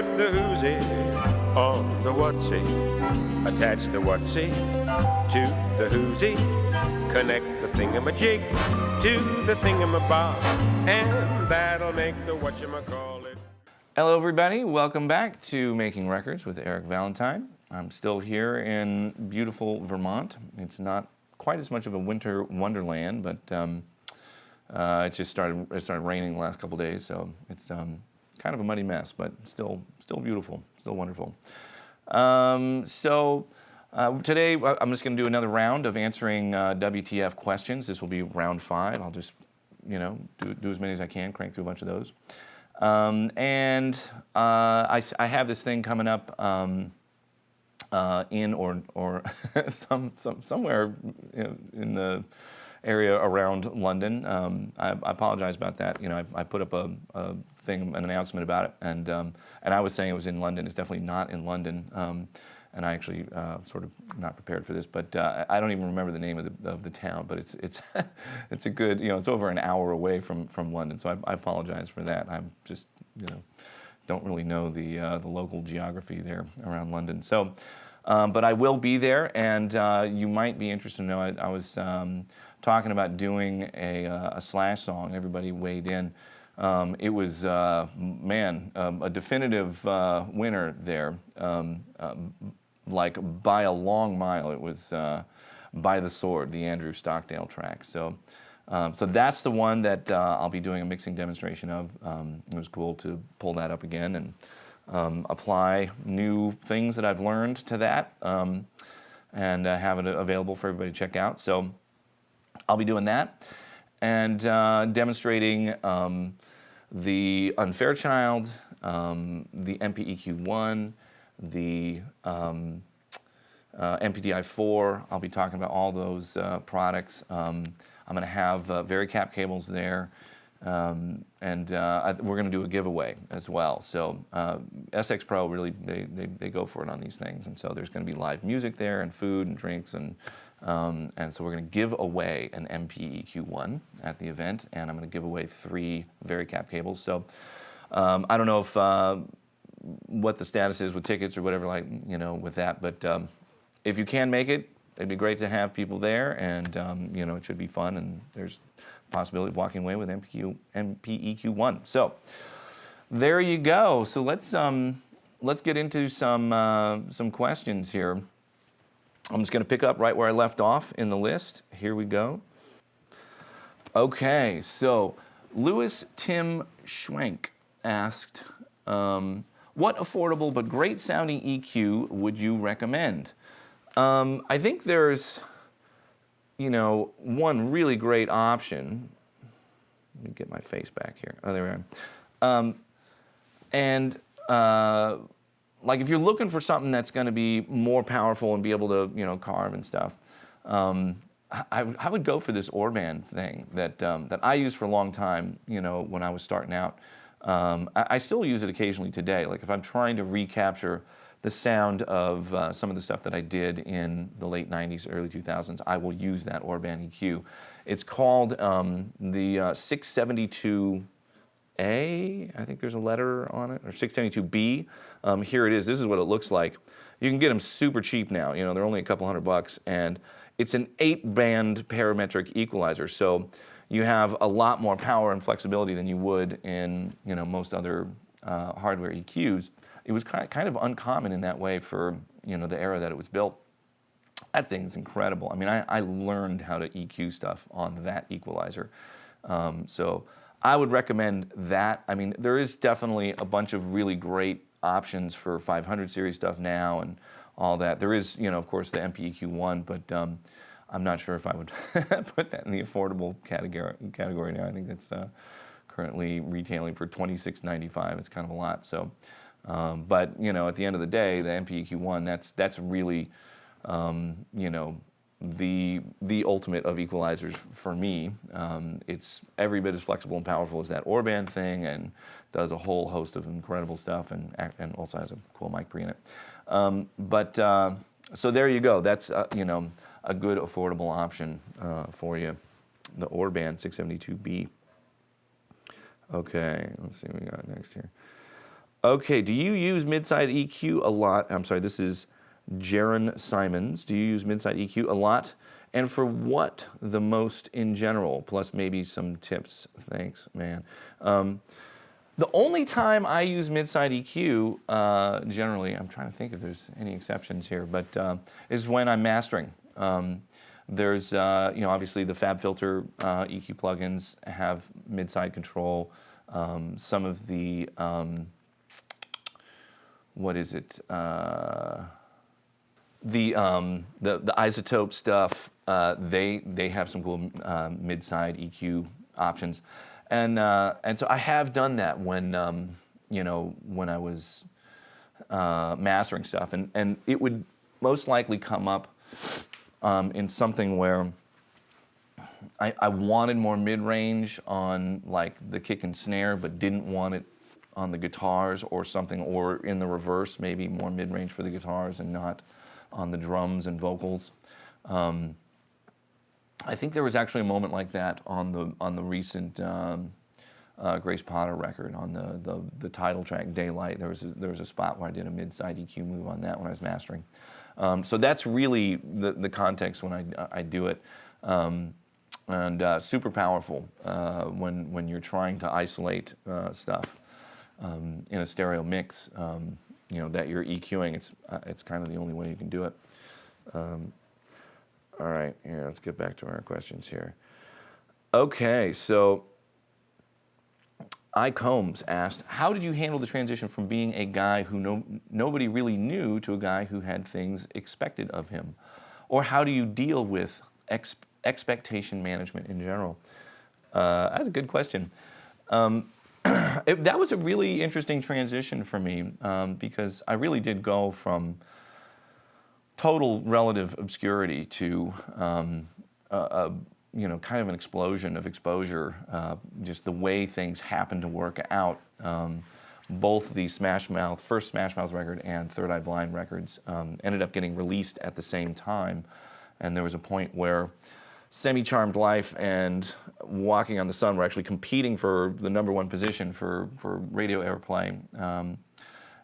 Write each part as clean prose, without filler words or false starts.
Put the whoosy on the whatsy. Attach the whatsy to the whoosy. Connect the thingamajig to the thingamabob, and that'll make the whatchamacallit. Hello everybody, welcome back to Making Records with Eric Valentine. I'm still here in beautiful Vermont. It's not quite as much of a winter wonderland, but it started raining the last couple days, so it's kind of a muddy mess, but still beautiful, still wonderful. Today I'm just going to do another round of answering WTF questions. This will be round 5. I'll just, do as many as I can, crank through a bunch of those. I have this thing coming up in or somewhere in the area around London. I apologize about that. I put up a thing, an announcement about it, and I was saying it was in London. It's definitely not in London. And I actually sort of not prepared for this, but I don't even remember the name of the town. But it's a good, it's over an hour away from London, so I apologize for that. I'm just don't really know the local geography there around London. So, but I will be there, and you might be interested to know. I was talking about doing a Slash song. Everybody weighed in. It was a definitive winner there. Like by a long mile, it was By the Sword, the Andrew Stockdale track. So that's the one that I'll be doing a mixing demonstration of. It was cool to pull that up again and apply new things that I've learned to that and have it available for everybody to check out. So I'll be doing that and demonstrating the Unfair Child, the MPEQ1, the MPDI4. I'll be talking about all those products. I'm going to have Varicap cables there, and we're going to do a giveaway as well. So SX Pro really they go for it on these things, and so there's going to be live music there and food and drinks, and so we're going to give away an MPEQ1 at the event, and I'm going to give away 3 Varicap cables. So I don't know if what the status is with tickets or whatever, with that. But if you can make it, it'd be great to have people there, and it should be fun. And there's a possibility of walking away with MPEQ1. So there you go. So let's get into some questions here. I'm just going to pick up right where I left off in the list. Here we go. Okay, so Louis Tim Schwenk asked, what affordable but great sounding EQ would you recommend? I think there's, one really great option. Let me get my face back here. Oh, there we are. If you're looking for something that's going to be more powerful and be able to, carve and stuff, I would go for this Orban thing that I used for a long time, when I was starting out. I still use it occasionally today. Like if I'm trying to recapture the sound of some of the stuff that I did in the late 90s, early 2000s, I will use that Orban EQ. It's called the 672A, I think there's a letter on it, or 672B. Here it is. This is what it looks like. You can get them super cheap now. They're only a couple $100, and it's an 8-band parametric equalizer. So you have a lot more power and flexibility than you would in most other hardware EQs. It was kind of uncommon in that way for the era that it was built. That thing's incredible. I mean, I learned how to EQ stuff on that equalizer. So I would recommend that. I mean, there is definitely a bunch of really great options for 500 series stuff now and all that. There is, of course, the MPEQ1, but I'm not sure if I would put that in the affordable category now. I think that's currently retailing for $26.95. It's kind of a lot. So, but at the end of the day, the MPEQ1, that's really, the ultimate of equalizers for me. It's every bit as flexible and powerful as that Orban thing, and does a whole host of incredible stuff, and also has a cool mic pre in it. So there you go. That's a good affordable option for you, the Orban 672B. Okay, let's see what we got next here. Okay, do you use mid-side EQ a lot? I'm sorry, this is Jaron Simons. Do you use mid-side EQ a lot? And for what the most in general? Plus maybe some tips. Thanks, man. The only time I use mid-side EQ, generally, I'm trying to think if there's any exceptions here, but is when I'm mastering. There's, obviously the FabFilter EQ plugins have mid-side control. Some of the, what is it? The Isotope stuff, they have some cool mid-side EQ options. And so I have done that when when I was mastering stuff, and it would most likely come up in something where I wanted more mid-range on like the kick and snare, but didn't want it on the guitars or something, or in the reverse, maybe more mid-range for the guitars and not on the drums and vocals. I think there was actually a moment like that on the recent Grace Potter record, on the title track Daylight. There was a spot where I did a mid-side EQ move on that when I was mastering. So that's really the context when I do it, and super powerful when you're trying to isolate stuff in a stereo mix. That you're EQing. It's kind of the only way you can do it. All right, here, let's get back to our questions here. Okay, so I Combs asked, how did you handle the transition from being a guy who nobody really knew to a guy who had things expected of him? Or how do you deal with expectation management in general? That's a good question. That was a really interesting transition for me because I really did go from total relative obscurity to kind of an explosion of exposure. Just the way things happened to work out. Both the first Smash Mouth record and Third Eye Blind records ended up getting released at the same time, and there was a point where Semi-Charmed Life and Walking on the Sun were actually competing for the #1 position for radio airplay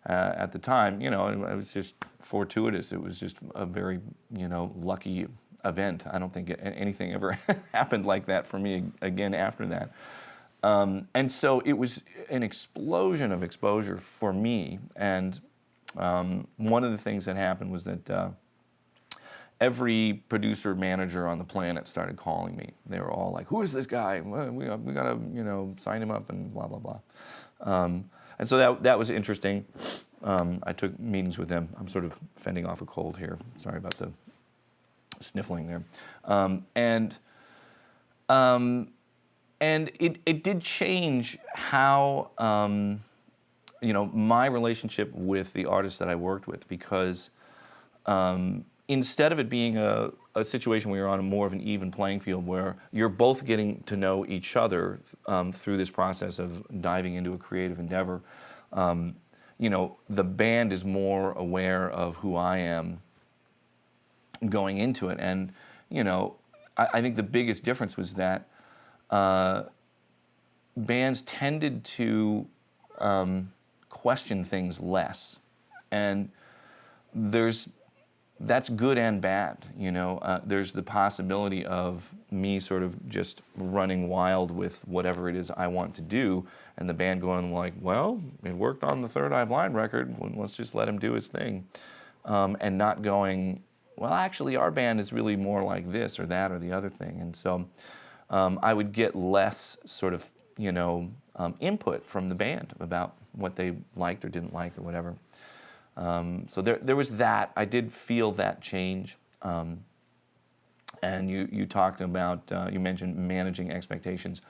at the time. It was just fortuitous. It was just a very, lucky event. I don't think anything ever happened like that for me again after that. And so it was an explosion of exposure for me. And one of the things that happened was that every producer manager on the planet started calling me. They were all like, "Who is this guy? We gotta sign him up," and blah blah blah. And so that was interesting. I took meetings with them. I'm sort of fending off a cold here. Sorry about the sniffling there. And it did change how my relationship with the artists that I worked with, because instead of it being a situation where you're on more of an even playing field, where you're both getting to know each other through this process of diving into a creative endeavor, the band is more aware of who I am going into it. And, I think the biggest difference was that bands tended to question things less. And that's good and bad, There's the possibility of me sort of just running wild with whatever it is I want to do, and the band going like, well, it worked on the Third Eye Blind record, let's just let him do his thing. And not going, well, actually, our band is really more like this or that or the other thing. And so I would get less sort of, input from the band about what they liked or didn't like or whatever. So there was that. I did feel that change. And you talked about, you mentioned managing expectations.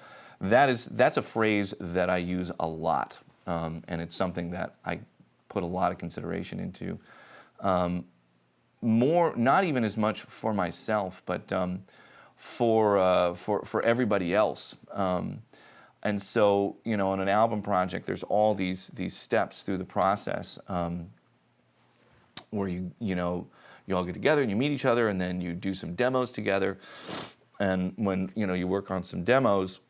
That's a phrase that I use a lot, and it's something that I put a lot of consideration into. More, not even as much for myself, but for everybody else. And so, on an album project, there's all these steps through the process. Where you all get together and you meet each other, and then you do some demos together. And when you work on some demos,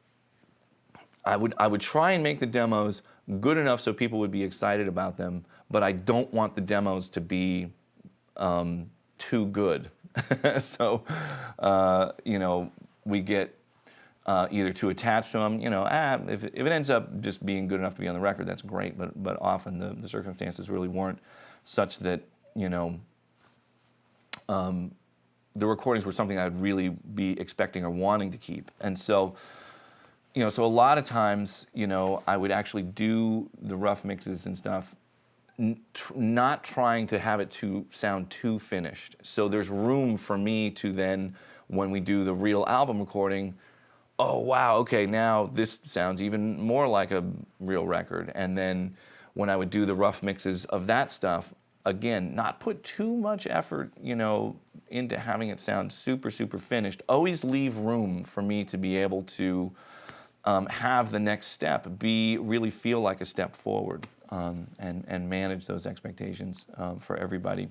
I would try and make the demos good enough so people would be excited about them, but I don't want the demos to be too good. So, you know, we get either too attached to them. You know, if it ends up just being good enough to be on the record, that's great. But often the circumstances really weren't such that, you know, the recordings were something I'd really be expecting or wanting to keep. And so, you know, so a lot of times, you know, I would actually do the rough mixes and stuff, not trying to have it to sound too finished. So there's room for me to then, when we do the real album recording, oh wow, okay, now this sounds even more like a real record. And then when I would do the rough mixes of that stuff, again, not put too much effort, you know, into having it sound super, super finished. Always leave room for me to be able to have the next step really feel like a step forward, and manage those expectations for everybody.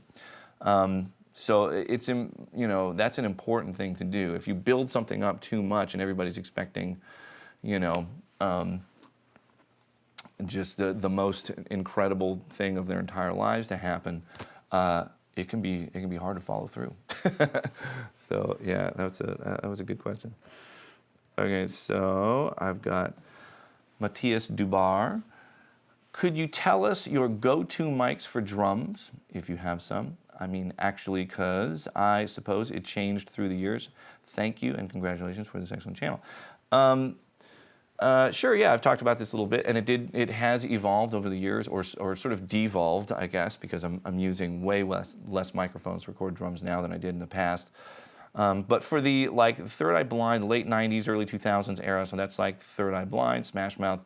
So it's, you know, that's an important thing to do. If you build something up too much and everybody's expecting, you know, just the most incredible thing of their entire lives to happen, it can be hard to follow through. So yeah, that was a good question. Okay, so I've got Matthias Dubar. Could you tell us your go-to mics for drums, if you have some? I mean, actually, because I suppose it changed through the years. Thank you and congratulations for this excellent channel. Sure, yeah, I've talked about this a little bit, and it has evolved over the years, or sort of devolved, I guess, because I'm using way less microphones to record drums now than I did in the past. But for the like Third Eye Blind, late '90s, early 2000s era, so that's like Third Eye Blind, Smash Mouth,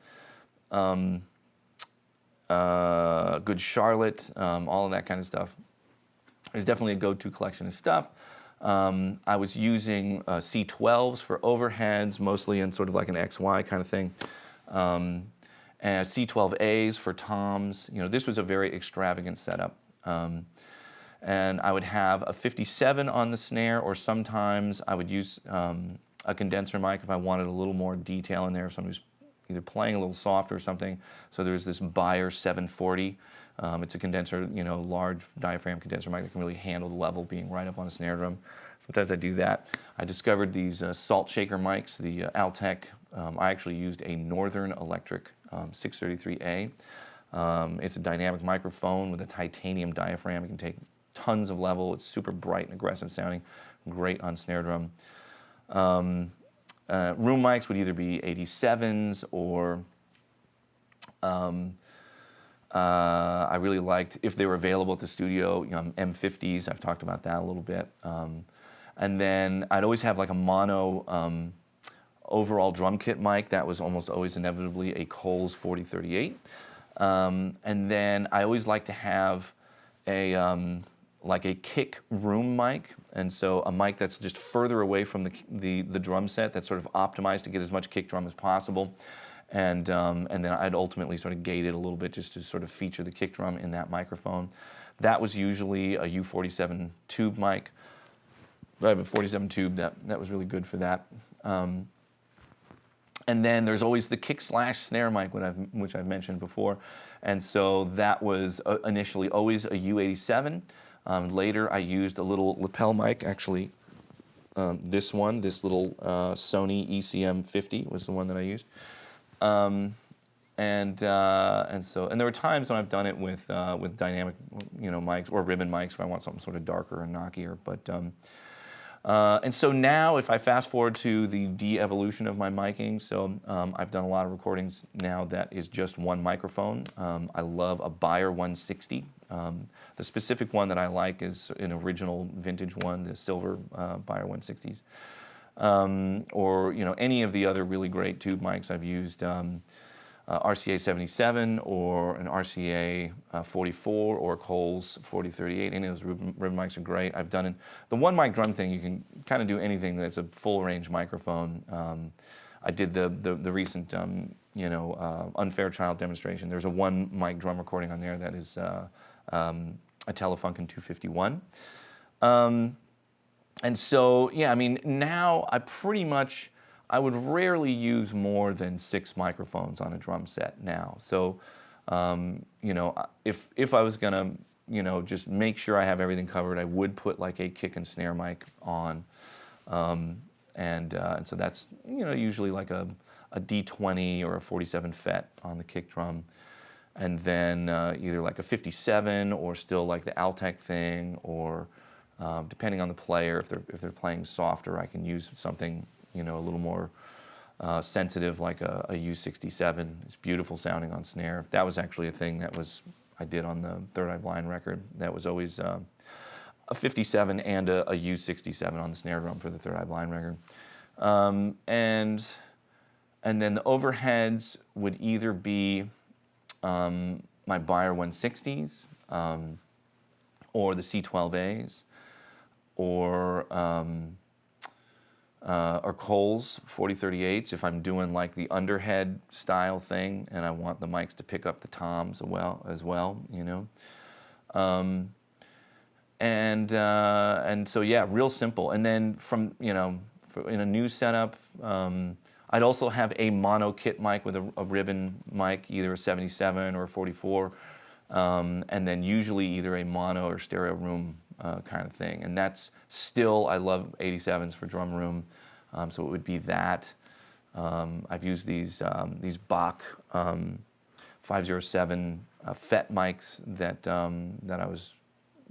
Good Charlotte, all of that kind of stuff. There's definitely a go-to collection of stuff. I was using C12s for overheads, mostly in sort of like an XY kind of thing, and C12As for toms. You know, this was a very extravagant setup. And I would have a 57 on the snare, or sometimes I would use a condenser mic if I wanted a little more detail in there, if somebody was either playing a little softer or something. So there's this Beyer 740. It's a condenser, you know, large diaphragm condenser mic that can really handle the level being right up on a snare drum. Sometimes I do that. I discovered these salt shaker mics, the Altec. I actually used a Northern Electric 633A. It's a dynamic microphone with a titanium diaphragm. It can take tons of level. It's super bright and aggressive sounding. Great on snare drum. Room mics would either be 87s or I really liked, if they were available at the studio, you know, M50s. I've talked about that a little bit. And then I'd always have like a mono overall drum kit mic. That was almost always inevitably a Coles 4038. And then I always like to have a like a kick room mic, and so a mic that's just further away from the drum set, that's sort of optimized to get as much kick drum as possible. And then I'd ultimately sort of gate it a little bit just to sort of feature the kick drum in that microphone. That was usually a U47 tube mic. I have a 47 tube that was really good for that. And then there's always the kick/snare mic, which I've mentioned before. And so that was initially always a U87. Later I used a little lapel mic, actually. This little Sony ECM 50 was the one that I used. And there were times when I've done it with dynamic, you know, mics or ribbon mics if I want something sort of darker and knockier. But and so now, if I fast forward to the de-evolution of my miking, so I've done a lot of recordings now that is just one microphone. I love a Beyer 160. The specific one that I like is an original vintage one, the silver Beyer 160s. Or, you know, any of the other really great tube mics. I've used RCA 77 or an RCA 44 or Coles 4038. Any of those ribbon mics are great. I've done it. The one mic drum thing, you can kind of do anything that's a full range microphone. I did the recent Unfair Child demonstration. There's a one mic drum recording on there that is a Telefunken 251. And so, yeah, I mean, now I pretty much, I would rarely use more than 6 microphones on a drum set now. So, you know, if I was gonna, you know, just make sure I have everything covered, I would put like a kick and snare mic on, and so that's, you know, usually like a D20 or a 47 FET on the kick drum, and then either like a 57 or still like the Altec thing, or depending on the player, if they're playing softer, I can use something, you know, a little more sensitive, like a U67. It's beautiful sounding on snare. That was actually a thing that I did on the Third Eye Blind record. That was always a 57 and a U67 on the snare drum for the Third Eye Blind record. And then the overheads would either be my Beyer 160s, or the C12As, or Coles 4038s if I'm doing like the underhead style thing and I want the mics to pick up the toms as well, you know. And so yeah, real simple. And then from, you know, in a new setup, I'd also have a mono kit mic with a ribbon mic, either a 77 or a 44, and then usually either a mono or stereo room kind of thing. And that's still, I love 87s for drum room, so it would be that. I've used these Bach 507 FET mics that I was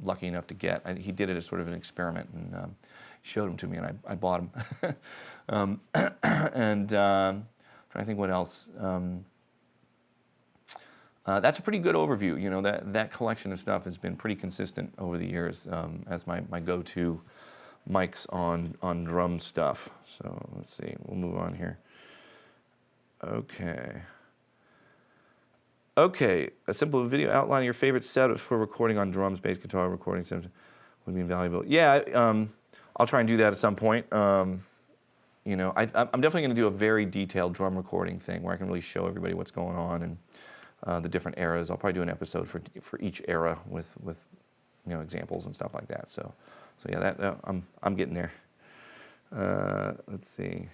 lucky enough to get. He did it as sort of an experiment, and showed them to me, and I bought them. And trying to think what else. That's a pretty good overview. You know, that collection of stuff has been pretty consistent over the years as my go-to mics on drum stuff. So let's see, we'll move on here. Okay, a simple video outlining your favorite setups for recording on drums, bass guitar, recording systems would be invaluable. Yeah, I'll try and do that at some point. You know, I'm definitely going to do a very detailed drum recording thing where I can really show everybody what's going on and the different eras. I'll probably do an episode for each era with you know, examples and stuff like that. So yeah, I'm getting there. Let's see.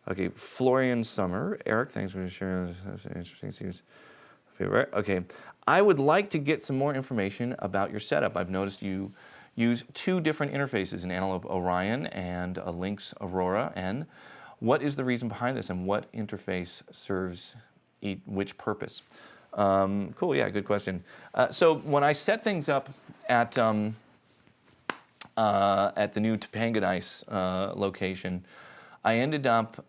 Okay, Florian Summer. Eric, thanks for sharing. That's interesting. Seems favorite. Okay, I would like to get some more information about your setup. I've noticed you use 2 different interfaces, an Antelope Orion and a Lynx Aurora N. What is the reason behind this, and what interface serves which purpose? Cool, yeah, good question. So when I set things up at the new Topanga Dice location, I ended up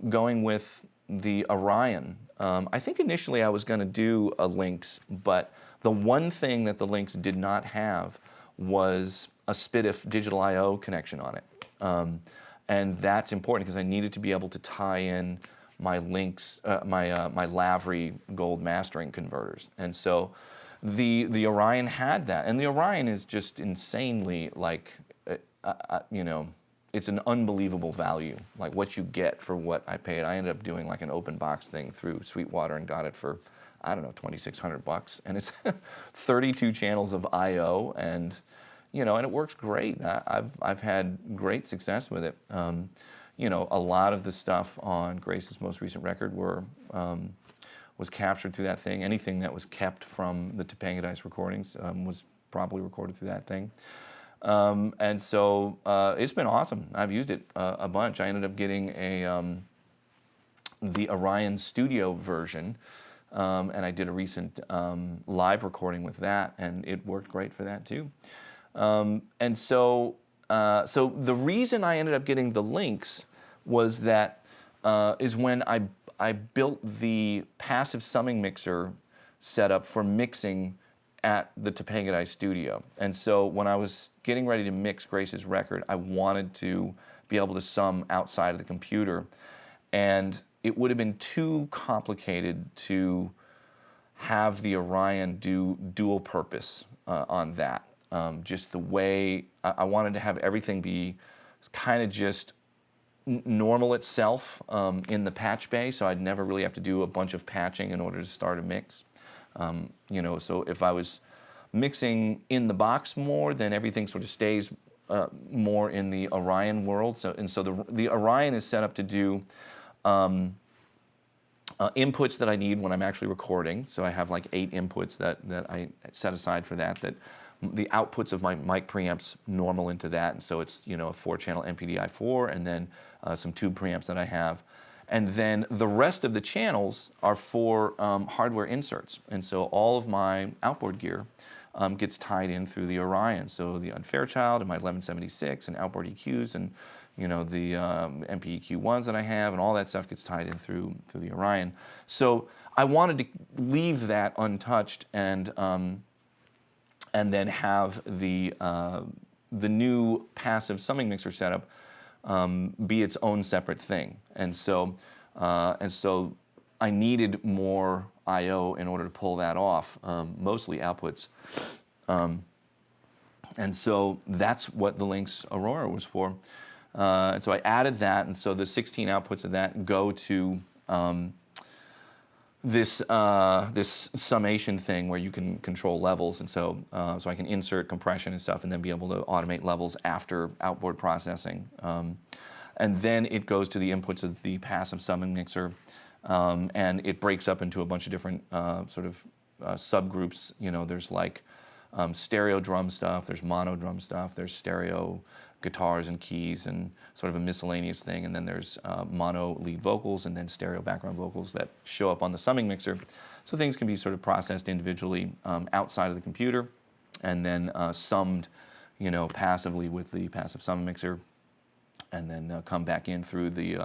going with the Orion. I think initially I was going to do a Lynx, but the one thing that the Lynx did not have was a SPDIF digital I/O connection on it, and that's important because I needed to be able to tie in my Lynx, my Lavery gold mastering converters, and so the Orion had that, and the Orion is just insanely like, you know, it's an unbelievable value, like what you get for what I paid. I ended up doing like an open box thing through Sweetwater and got it for, I don't know, $2,600, and it's 32 channels of I/O, and you know, and it works great. I've had great success with it. You know, a lot of the stuff on Grace's most recent record was captured through that thing. Anything that was kept from the Topanga Dice recordings was probably recorded through that thing. And so it's been awesome. I've used it a bunch. I ended up getting the Orion Studio version. And I did a recent live recording with that, and it worked great for that too. And so the reason I ended up getting the Lynx was that is when I built the passive summing mixer setup for mixing at the Topanga Dice studio. And so when I was getting ready to mix Grace's record, I wanted to be able to sum outside of the computer, and it would have been too complicated to have the Orion do dual purpose on that. Just the way I wanted to have everything be kind of just normal itself in the patch bay, so I'd never really have to do a bunch of patching in order to start a mix. You know, so if I was mixing in the box more, then everything sort of stays more in the Orion world. So the Orion is set up to do inputs that I need when I'm actually recording. So I have like 8 inputs that I set aside for that. That the outputs of my mic preamps normal into that, and so it's, you know, a 4-channel MPDI4, and then some tube preamps that I have. And then the rest of the channels are for hardware inserts. And so all of my outboard gear gets tied in through the Orion. So the Unfairchild and my 1176 and outboard EQs and, you know, the MPEQ1s that I have, and all that stuff gets tied in through the Orion. So I wanted to leave that untouched and then have the new passive summing mixer setup be its own separate thing. And so I needed more I/O in order to pull that off, mostly outputs. And so that's what the Lynx Aurora was for. And so I added that, and so the 16 outputs of that go to this summation thing where you can control levels, and so I can insert compression and stuff, and then be able to automate levels after outboard processing. And then it goes to the inputs of the passive summing mixer, and it breaks up into a bunch of different subgroups. You know, there's like stereo drum stuff, there's mono drum stuff, there's stereo guitars and keys and sort of a miscellaneous thing, and then there's mono lead vocals and then stereo background vocals that show up on the summing mixer. So things can be sort of processed individually outside of the computer, and then summed, you know, passively with the passive summing mixer, and then come back in through the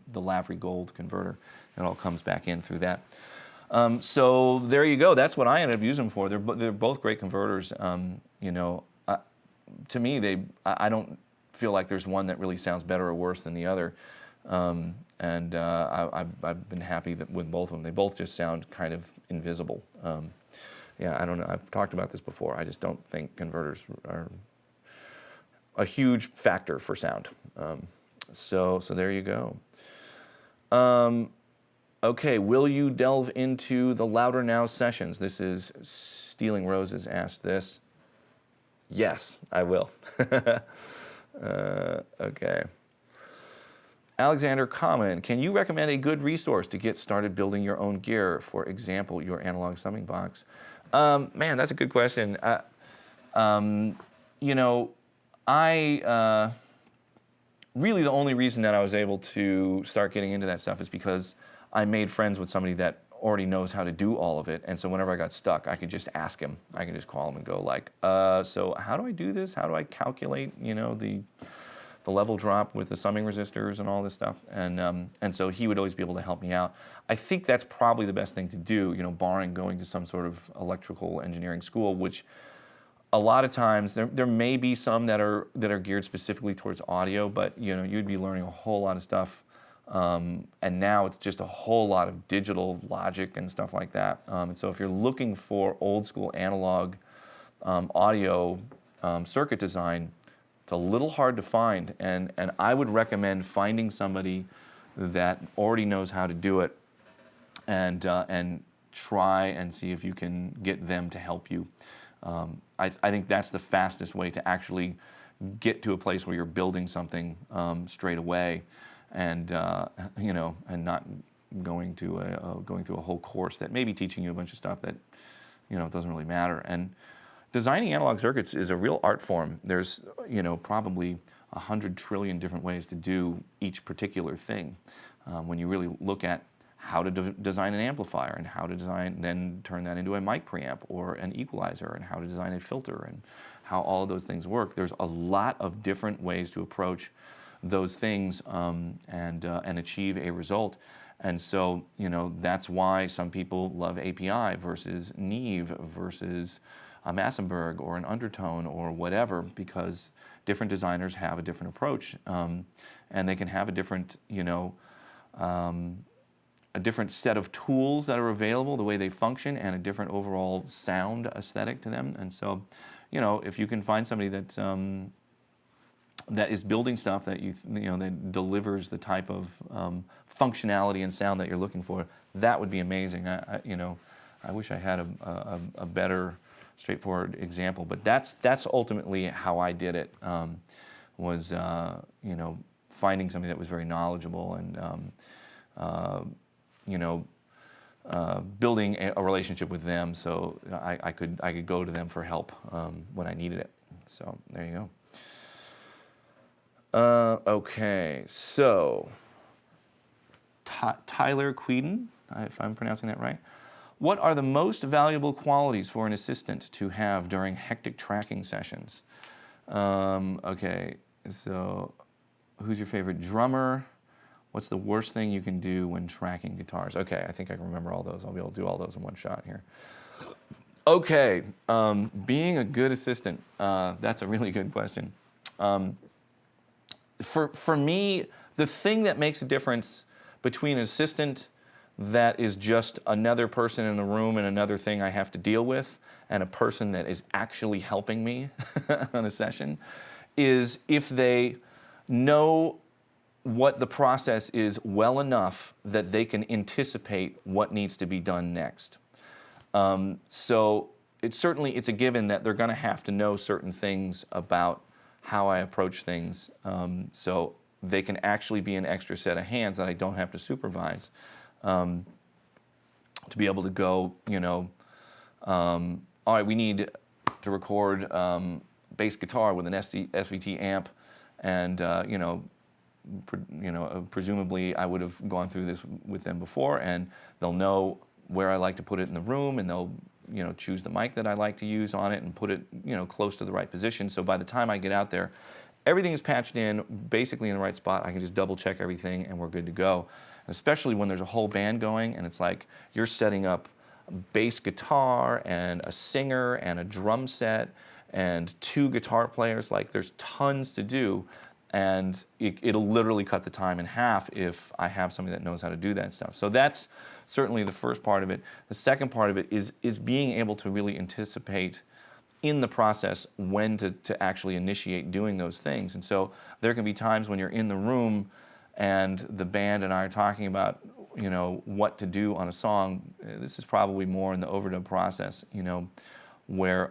the Lavery Gold converter. It all comes back in through that. So there you go. That's what I ended up using them for. They're both great converters. You know, to me, I don't feel like there's one that really sounds better or worse than the other. And I've been happy with both of them. They both just sound kind of invisible. Yeah, I don't know. I've talked about this before. I just don't think converters are a huge factor for sound. So there you go. Okay, will you delve into the Louder Now sessions? This is Stealing Roses asked this. Yes, I will. Okay. Alexander Common, can you recommend a good resource to get started building your own gear? For example, your analog summing box. Man, that's a good question. You know, really the only reason that I was able to start getting into that stuff is because I made friends with somebody that already knows how to do all of it, and so whenever I got stuck, I could just ask him. I could just call him and go like, so how do I do this? How do I calculate, you know, the level drop with the summing resistors and all this stuff? And so he would always be able to help me out. I think that's probably the best thing to do, you know, barring going to some sort of electrical engineering school, which a lot of times there may be some that are geared specifically towards audio, but you know, you'd be learning a whole lot of stuff. And now it's just a whole lot of digital logic and stuff like that. And so if you're looking for old school analog audio circuit design, it's a little hard to find. And I would recommend finding somebody that already knows how to do it, and try and see if you can get them to help you. I think that's the fastest way to actually get to a place where you're building something straight away. And you know, and not going through a whole course that may be teaching you a bunch of stuff that, you know, doesn't really matter. And designing analog circuits is a real art form. There's, you know, probably 100 trillion different ways to do each particular thing. When you really look at how to design an amplifier, and how to then turn that into a mic preamp or an equalizer, and how to design a filter, and how all of those things work. There's a lot of different ways to approach those things and achieve a result. And so, you know, that's why some people love API versus Neve versus a Massenburg or an Undertone or whatever, because different designers have a different approach, and they can have a different, you know, a different set of tools that are available, the way they function, and a different overall sound aesthetic to them. And so, you know, if you can find somebody that is building stuff that you know, that delivers the type of functionality and sound that you're looking for, that would be amazing. You know, I wish I had a better straightforward example. But that's ultimately how I did it. Was finding somebody that was very knowledgeable and building a relationship with them, so I could go to them for help when I needed it. So there you go. Okay, so Tyler Queden, if I'm pronouncing that right. What are the most valuable qualities for an assistant to have during hectic tracking sessions? Okay, so who's your favorite drummer? What's the worst thing you can do when tracking guitars? Okay, I think I can remember all those. I'll be able to do all those in one shot here. Okay, being a good assistant, that's a really good question. For me, the thing that makes a difference between an assistant that is just another person in the room and another thing I have to deal with, and a person that is actually helping me on a session, is if they know what the process is well enough that they can anticipate what needs to be done next. So it's a given that they're going to have to know certain things about how I approach things, so they can actually be an extra set of hands that I don't have to supervise, to be able to go, all right, we need to record bass guitar with an SVT amp, and presumably I would have gone through this with them before, and they'll know where I like to put it in the room, and they'll choose the mic that I like to use on it and put it close to the right position. So by the time I get out there, everything is patched in, basically in the right spot. I can just double check everything and we're good to go. Especially when there's a whole band going and it's like you're setting up a bass guitar and a singer and a drum set and 2 guitar players. Like, there's tons to do, and it'll literally cut the time in half if I have somebody that knows how to do that stuff. So that's certainly the first part of it. The second part of it is being able to really anticipate in the process when to actually initiate doing those things. And so there can be times when you're in the room and the band and I are talking about what to do on a song. This is probably more in the overdub process, where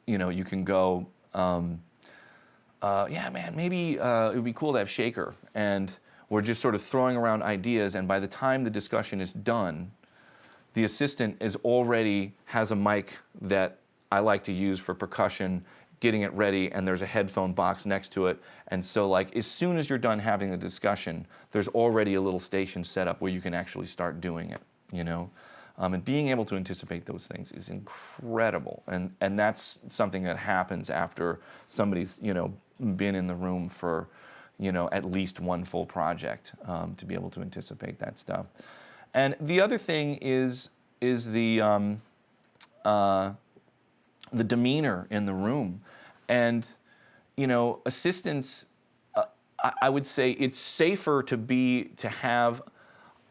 you can go, yeah, man, maybe it would be cool to have shaker. And we're just sort of throwing around ideas, and by the time the discussion is done, the assistant already has a mic that I like to use for percussion, getting it ready, and there's a headphone box next to it. And so, like, as soon as you're done having the discussion, there's already a little station set up where you can actually start doing it, and being able to anticipate those things is incredible. And that's something that happens after somebody's, been in the room for, at least one full project, to be able to anticipate that stuff. And the other thing is the demeanor in the room. And, assistants, I would say it's safer to have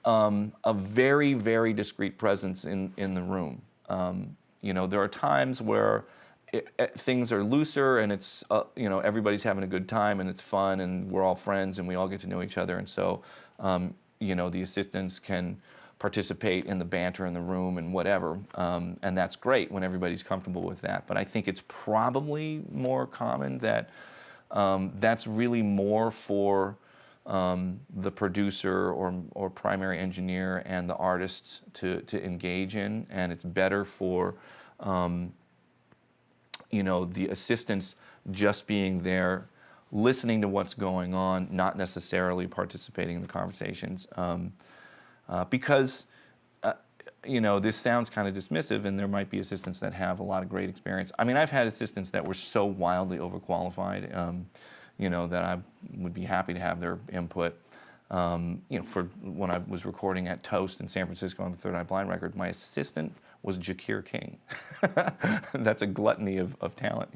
a very, very discreet presence in the room. There are times where things are looser and it's, everybody's having a good time and it's fun and we're all friends and we all get to know each other. And so, the assistants can participate in the banter in the room and whatever. And that's great when everybody's comfortable with that. But I think it's probably more common that that's really more for the producer or primary engineer and the artists to engage in, and it's better for the assistants just being there, listening to what's going on, not necessarily participating in the conversations, because this sounds kind of dismissive, and there might be assistants that have a lot of great experience. I mean, I've had assistants that were so wildly overqualified, that I would be happy to have their input. For when I was recording at Toast in San Francisco on the Third Eye Blind record, my assistant was Jakir King. That's a gluttony of talent,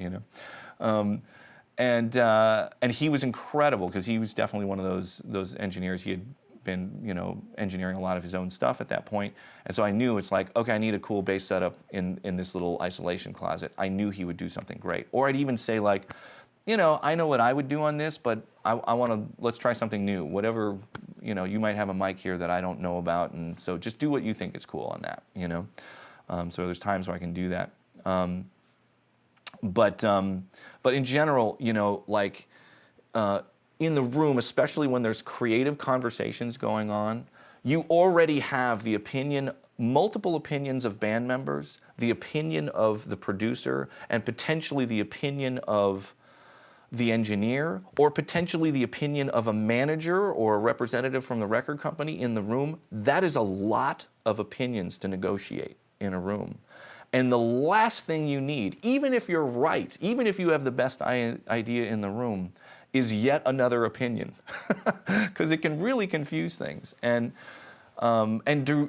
And he was incredible because he was definitely one of those engineers. He had been, engineering a lot of his own stuff at that point. And so I knew it's like, okay, I need a cool bass setup in this little isolation closet. I knew he would do something great. Or I'd even say, like, I know what I would do on this, but let's try something new. Whatever, you might have a mic here that I don't know about, and so just do what you think is cool on that, So there's times where I can do that. But in general, like in the room, especially when there's creative conversations going on, you already have the opinion, multiple opinions of band members, the opinion of the producer, and potentially the opinion of the engineer, or potentially the opinion of a manager or a representative from the record company in the room. That is a lot of opinions to negotiate in a room. And the last thing you need, even if you're right, even if you have the best idea in the room, is yet another opinion, because it can really confuse things and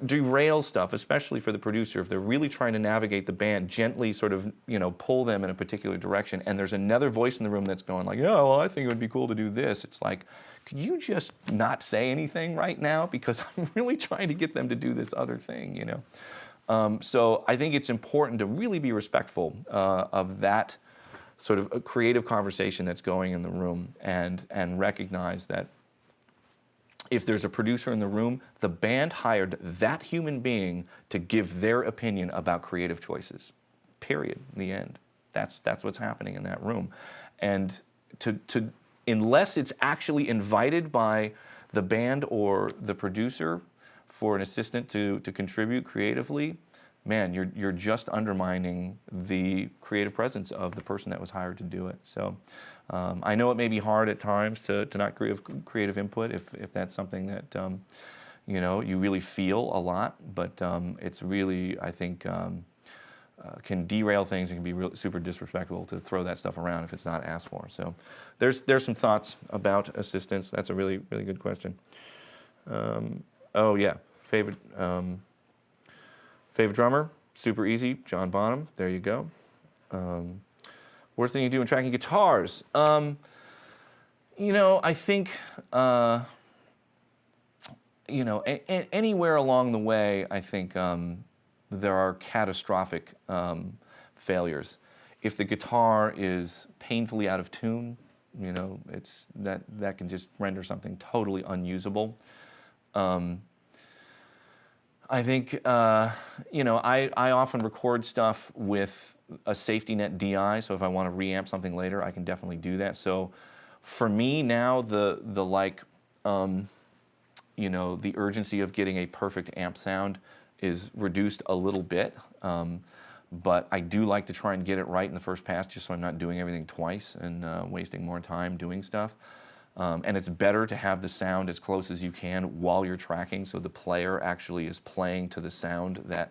derail stuff, especially for the producer if they're really trying to navigate the band, gently sort of pull them in a particular direction, and there's another voice in the room that's going like, yeah, well, I think it would be cool to do this. It's like, could you just not say anything right now, because I'm really trying to get them to do this other thing, So I think it's important to really be respectful of that sort of a creative conversation that's going in the room, and recognize that if there's a producer in the room, the band hired that human being to give their opinion about creative choices. Period. In the end. That's what's happening in that room. And to unless it's actually invited by the band or the producer for an assistant to contribute creatively, man, you're just undermining the creative presence of the person that was hired to do it. So I know it may be hard at times to not give creative input if that's something that you really feel a lot, but it's really, I think, can derail things and can be super disrespectful to throw that stuff around if it's not asked for. So there's some thoughts about assistants. That's a really, really good question. Oh yeah, favorite drummer, super easy, John Bonham. There you go. Worst thing you do in tracking guitars. I think anywhere along the way, I think there are catastrophic failures. If the guitar is painfully out of tune, it's that can just render something totally unusable. I think, I often record stuff with a safety net DI, so if I want to reamp something later, I can definitely do that. So for me now, the urgency of getting a perfect amp sound is reduced a little bit, but I do like to try and get it right in the first pass, just so I'm not doing everything twice and wasting more time doing stuff. And it's better to have the sound as close as you can while you're tracking, so the player actually is playing to the sound that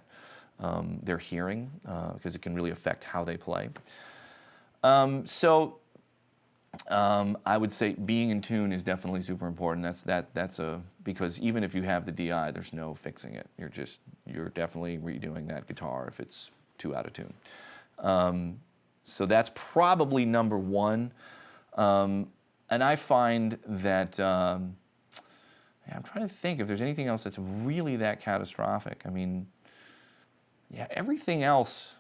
they're hearing, because it can really affect how they play. I would say being in tune is definitely super important. Because even if you have the DI, there's no fixing it. You're definitely redoing that guitar if it's too out of tune. So that's probably number one. And I find that, I'm trying to think if there's anything else that's really that catastrophic. I mean, yeah, everything else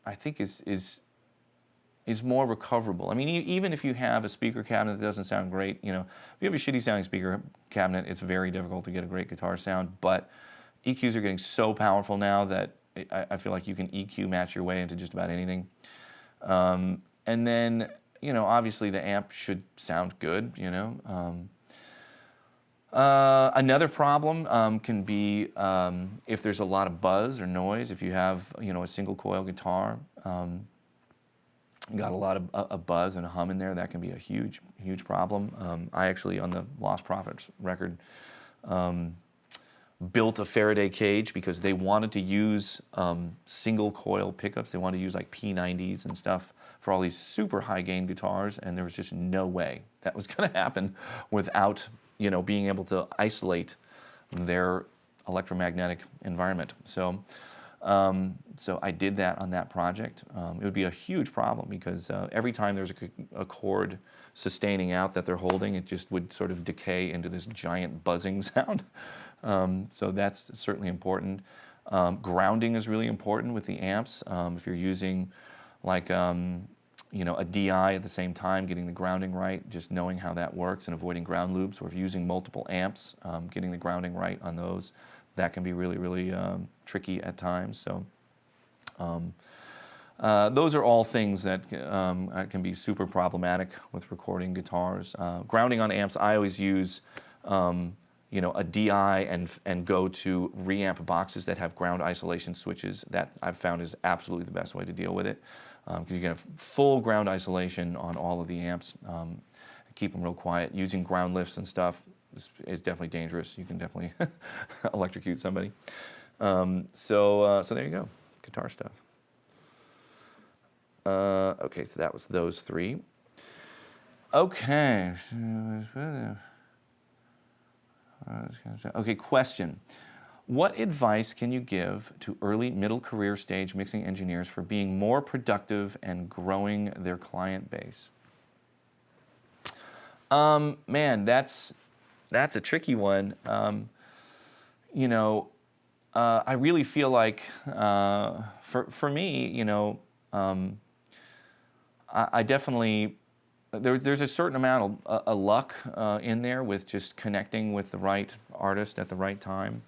I think is more recoverable. I mean, even if you have a speaker cabinet that doesn't sound great, if you have a shitty sounding speaker cabinet, it's very difficult to get a great guitar sound. But EQs are getting so powerful now that I feel like you can EQ match your way into just about anything. And then, obviously the amp should sound good, Another problem can be if there's a lot of buzz or noise. If you have, a single coil guitar, got a lot of buzz and a hum in there, that can be a huge, huge problem. I actually, on the Lost Prophets record, built a Faraday cage because they wanted to use single coil pickups. They wanted to use like P90s and stuff for all these super high gain guitars, and there was just no way that was going to happen without being able to isolate their electromagnetic environment. So I did that on that project. It would be a huge problem because every time there's a chord sustaining out that they're holding, it just would sort of decay into this giant buzzing sound. So that's certainly important. Grounding is really important with the amps. If you're using like a DI at the same time, getting the grounding right, just knowing how that works and avoiding ground loops, or if you're using multiple amps, getting the grounding right on those, that can be really, really tricky at times. So those are all things that can be super problematic with recording guitars. Grounding on amps, I always use a DI and go to reamp boxes that have ground isolation switches. That I've found is absolutely the best way to deal with it, because you get full ground isolation on all of the amps. Keep them real quiet. Using ground lifts and stuff is definitely dangerous. You can definitely electrocute somebody. So there you go, guitar stuff. Okay, so that was those three. Okay. Okay, question. What advice can you give to early middle career stage mixing engineers for being more productive and growing their client base? Man, that's a tricky one. I really feel like for me, I definitely there's a certain amount of luck in there with just connecting with the right artist at the right time.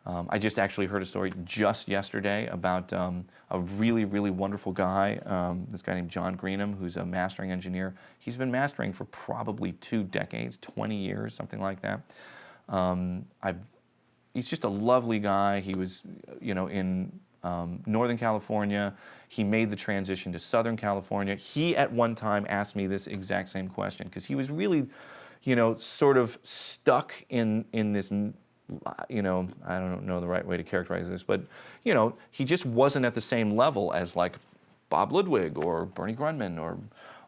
I just actually heard a story just yesterday about a really, really wonderful guy, this guy named John Greenham, who's a mastering engineer. He's been mastering for probably 2 decades, 20 years, something like that. He's just a lovely guy. He was, in Northern California. He made the transition to Southern California. He at one time asked me this exact same question because he was really, sort of stuck in this, I don't know the right way to characterize this, but, he just wasn't at the same level as like Bob Ludwig or Bernie Grundman or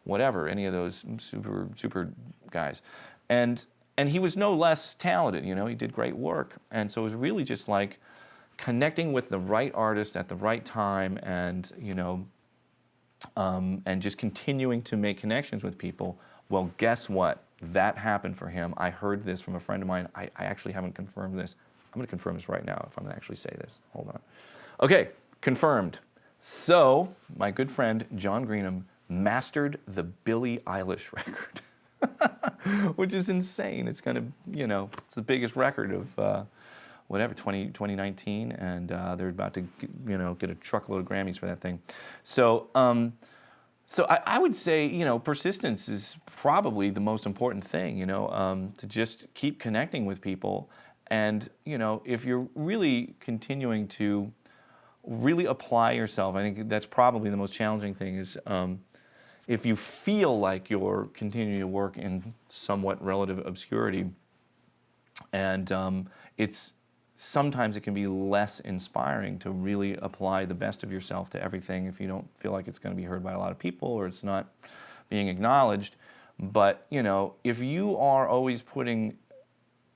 whatever, any of those super guys. And he was no less talented, he did great work. And so it was really just like connecting with the right artist at the right time and, and just continuing to make connections with people. Well, guess what? That happened for him. I heard this from a friend of mine. I actually haven't confirmed this. I'm going to confirm this right now if I'm going to actually say this. Hold on. Okay, confirmed. So my good friend John Greenham mastered the Billie Eilish record, which is insane. It's kind of, it's the biggest record of 2019, and they're about to, get a truckload of Grammys for that thing. So, I would say, persistence is probably the most important thing, to just keep connecting with people. And, if you're really continuing to really apply yourself, I think that's probably the most challenging thing is if you feel like you're continuing to work in somewhat relative obscurity, and sometimes it can be less inspiring to really apply the best of yourself to everything if you don't feel like it's going to be heard by a lot of people or it's not being acknowledged. But, if you are always putting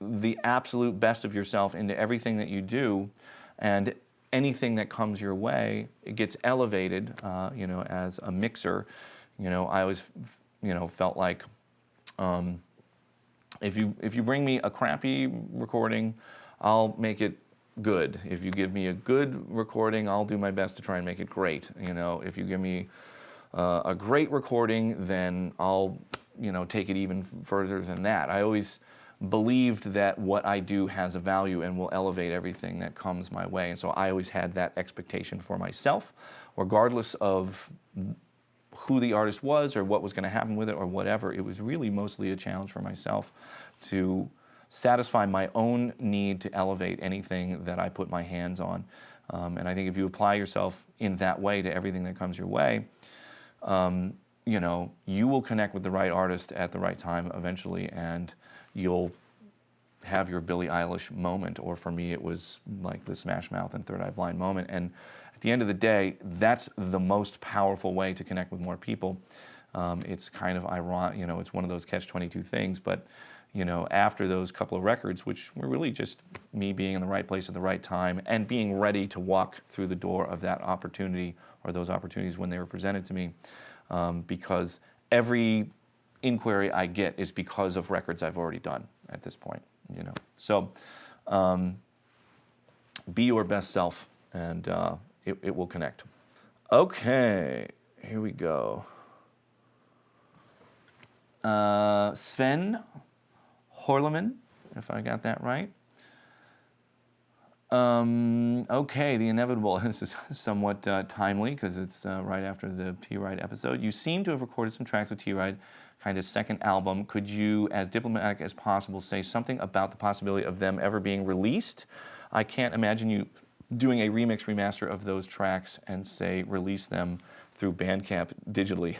the absolute best of yourself into everything that you do and anything that comes your way, it gets elevated, as a mixer. I always, felt like if you bring me a crappy recording, I'll make it good. If you give me a good recording, I'll do my best to try and make it great. If you give me a great recording, then I'll, take it even further than that. I always believed that what I do has a value and will elevate everything that comes my way. And so I always had that expectation for myself, regardless of who the artist was or what was going to happen with it or whatever. It was really mostly a challenge for myself to satisfy my own need to elevate anything that I put my hands on. And I think if you apply yourself in that way to everything that comes your way, you will connect with the right artist at the right time eventually, and you'll have your Billie Eilish moment. Or for me, it was like the Smash Mouth and Third Eye Blind moment. And at the end of the day, that's the most powerful way to connect with more people. It's kind of ironic, it's one of those catch-22 things, but after those couple of records, which were really just me being in the right place at the right time and being ready to walk through the door of that opportunity or those opportunities when they were presented to me, because every inquiry I get is because of records I've already done at this point, So be your best self, and it will connect. Okay, here we go. Sven Horleman, if I got that right. Okay, the inevitable. This is somewhat timely because it's right after the T-Ride episode. You seem to have recorded some tracks with T-Ride, kind of second album. Could you, as diplomatic as possible, say something about the possibility of them ever being released? I can't imagine you doing a remix remaster of those tracks and say release them through Bandcamp digitally.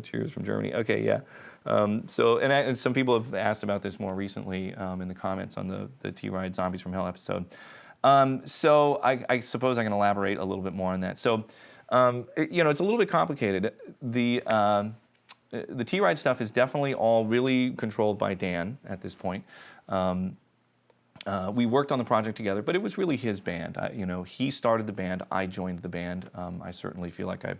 Cheers from Germany. Okay, yeah. And some people have asked about this more recently in the comments on the T-Ride Zombies from Hell episode. So I suppose I can elaborate a little bit more on that. So, it's a little bit complicated. The T-Ride stuff is definitely all really controlled by Dan at this point. We worked on the project together, but it was really his band. He started the band. I joined the band. I certainly feel like I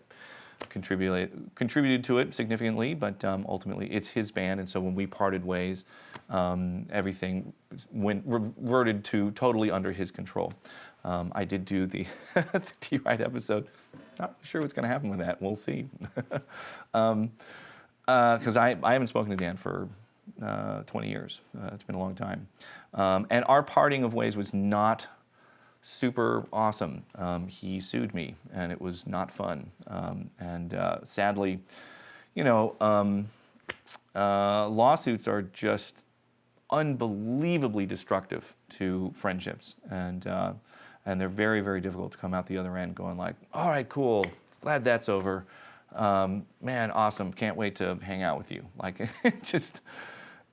contributed to it significantly, but ultimately it's his band. And so when we parted ways, everything reverted to totally under his control. I did do the T-Ride episode. Not sure what's going to happen with that. We'll see. Because I haven't spoken to Dan for 20 years. It's been a long time. And our parting of ways was not super awesome. He sued me, and it was not fun. Sadly, lawsuits are just unbelievably destructive to friendships, and they're very, very difficult to come out the other end going like, all right, cool, glad that's over. Man, awesome, can't wait to hang out with you. Like,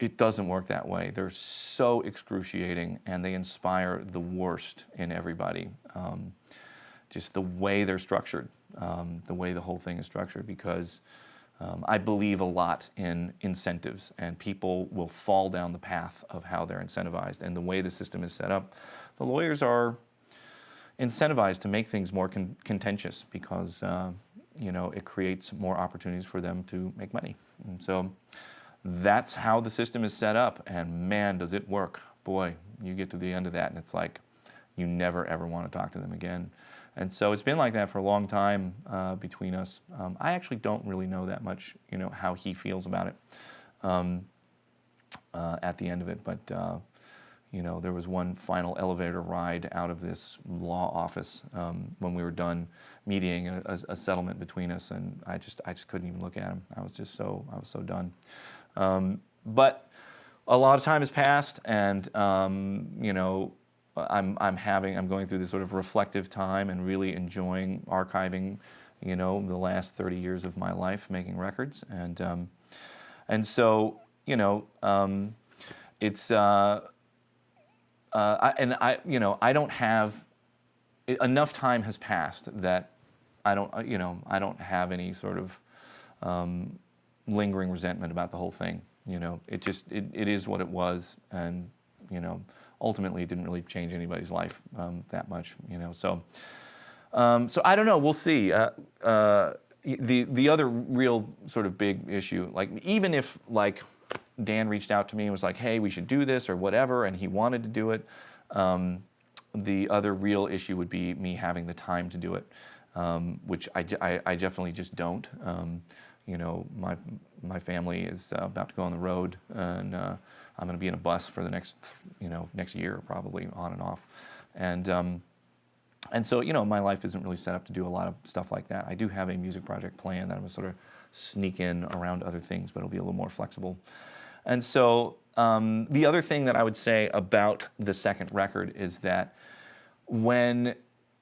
it doesn't work that way. They're so excruciating, and they inspire the worst in everybody. Just the way they're structured, the way the whole thing is structured, because I believe a lot in incentives, and people will fall down the path of how they're incentivized. And the way the system is set up, the lawyers are incentivized to make things more contentious because it creates more opportunities for them to make money. And so that's how the system is set up, and man, does it work. Boy, you get to the end of that, and it's like you never, ever want to talk to them again. And so it's been like that for a long time between us. I actually don't really know that much, how he feels about it at the end of it, but there was one final elevator ride out of this law office when we were done mediating a settlement between us, and I just couldn't even look at him. I was so done. But a lot of time has passed, and I'm going through this sort of reflective time and really enjoying archiving, the last 30 years of my life making records, and so it's I don't have enough time has passed that I don't have any sort of lingering resentment about the whole thing. It is what it was, and ultimately it didn't really change anybody's life that much. So I don't know. We'll see. The other real sort of big issue, like even if like Dan reached out to me and was like, hey, we should do this or whatever, and he wanted to do it, the other real issue would be me having the time to do it, which I definitely just don't. My family is about to go on the road, and I'm going to be in a bus for the next year, probably on and off, and so my life isn't really set up to do a lot of stuff like that. I do have a music project planned that I'm going to sort of sneak in around other things, but it'll be a little more flexible. And so the other thing that I would say about the second record is that when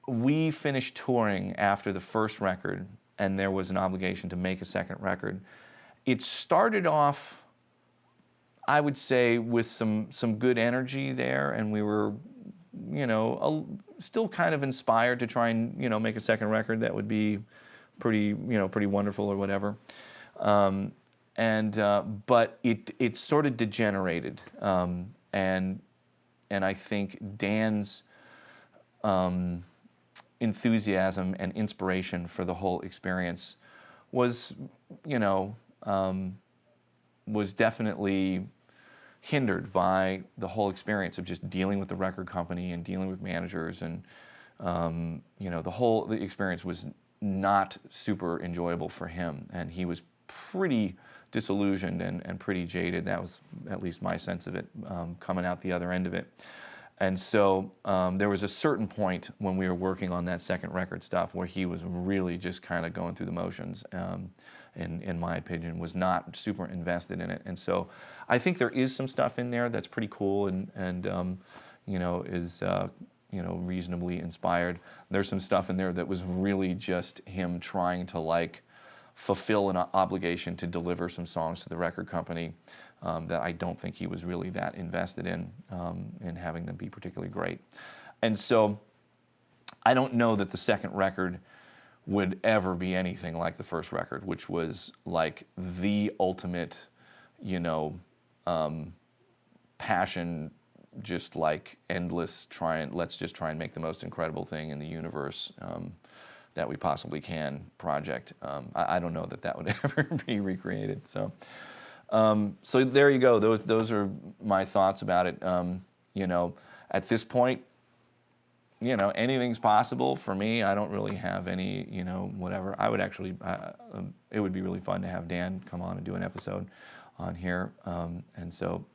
we finished touring after the first record, and there was an obligation to make a second record, it started off, I would say, with some good energy there, and we were, still kind of inspired to try and, make a second record that would be pretty wonderful or whatever. But it sort of degenerated, and I think Dan's enthusiasm and inspiration for the whole experience was definitely hindered by the whole experience of just dealing with the record company and dealing with managers, and the experience was not super enjoyable for him, and he was pretty disillusioned and pretty jaded. That was at least my sense of it, coming out the other end of it. And so there was a certain point when we were working on that second record stuff where he was really just kind of going through the motions, in my opinion, was not super invested in it. And so I think there is some stuff in there that's pretty cool and you know, is you know, reasonably inspired. There's some stuff in there that was really just him trying to like fulfill an obligation to deliver some songs to the record company that I don't think he was really that invested in having them be particularly great. And so I don't know that the second record would ever be anything like the first record, which was like the ultimate, you know, passion, just like endless let's just try and make the most incredible thing in the universe that we possibly can project. I don't know that that would ever be recreated. So there you go. Those are my thoughts about it. You know, at this point, you know, anything's possible for me. I don't really have any, you know, whatever. I would actually, it would be really fun to have Dan come on and do an episode on here. And so,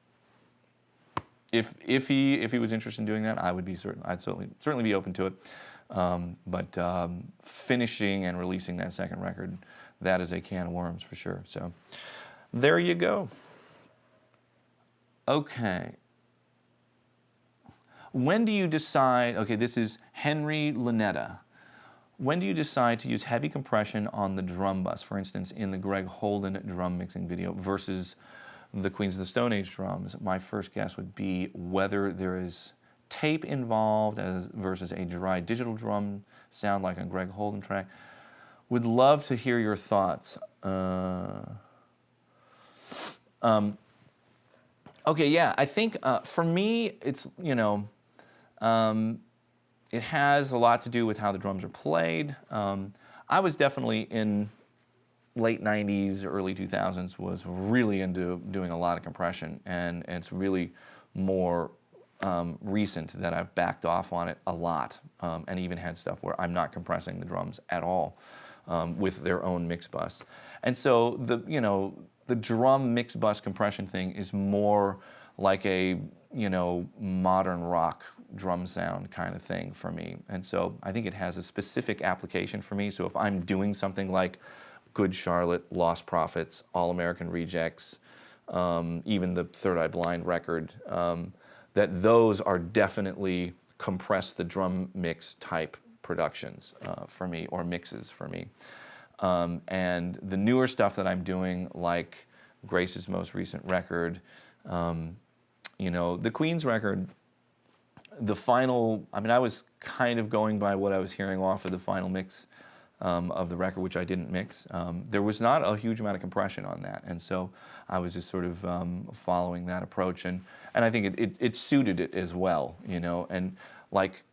if he was interested in doing that, I'd certainly be open to it. But finishing and releasing that second record, that is a can of worms for sure. So there you go. Okay. When do you decide, okay, this is Henry Lynetta. When do you decide to use heavy compression on the drum bus, for instance, in the Greg Holden drum mixing video versus the Queens of the Stone Age drums? My first guess would be whether there is tape involved versus a dry digital drum sound like on Greg Holden track. Would love to hear your thoughts. Okay, yeah, I think for me, it's, you know, it has a lot to do with how the drums are played. I was definitely in late 90s, early 2000s, was really into doing a lot of compression, and it's really more recent that I've backed off on it a lot, and even had stuff where I'm not compressing the drums at all with their own mix bus. And so the drum mix bus compression thing is more like a, you know, modern rock drum sound kind of thing for me. And so I think it has a specific application for me. So if I'm doing something like Good Charlotte, Lost Prophets, All American Rejects, even the Third Eye Blind record, that those are definitely compress the drum mix type productions for me, or mixes for me. And the newer stuff that I'm doing, like Grace's most recent record, you know, the Queen's record, the final, I mean, I was kind of going by what I was hearing off of the final mix of the record, which I didn't mix. There was not a huge amount of compression on that, and so I was just sort of following that approach, and I think it suited it as well, you know. And like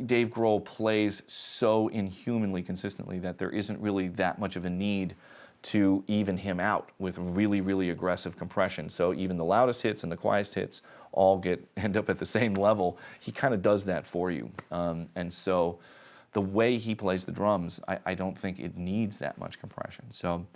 Dave Grohl plays so inhumanly consistently that there isn't really that much of a need to even him out with really, really aggressive compression. So even the loudest hits and the quietest hits all end up at the same level. He kind of does that for you, and so the way he plays the drums, I don't think it needs that much compression. So,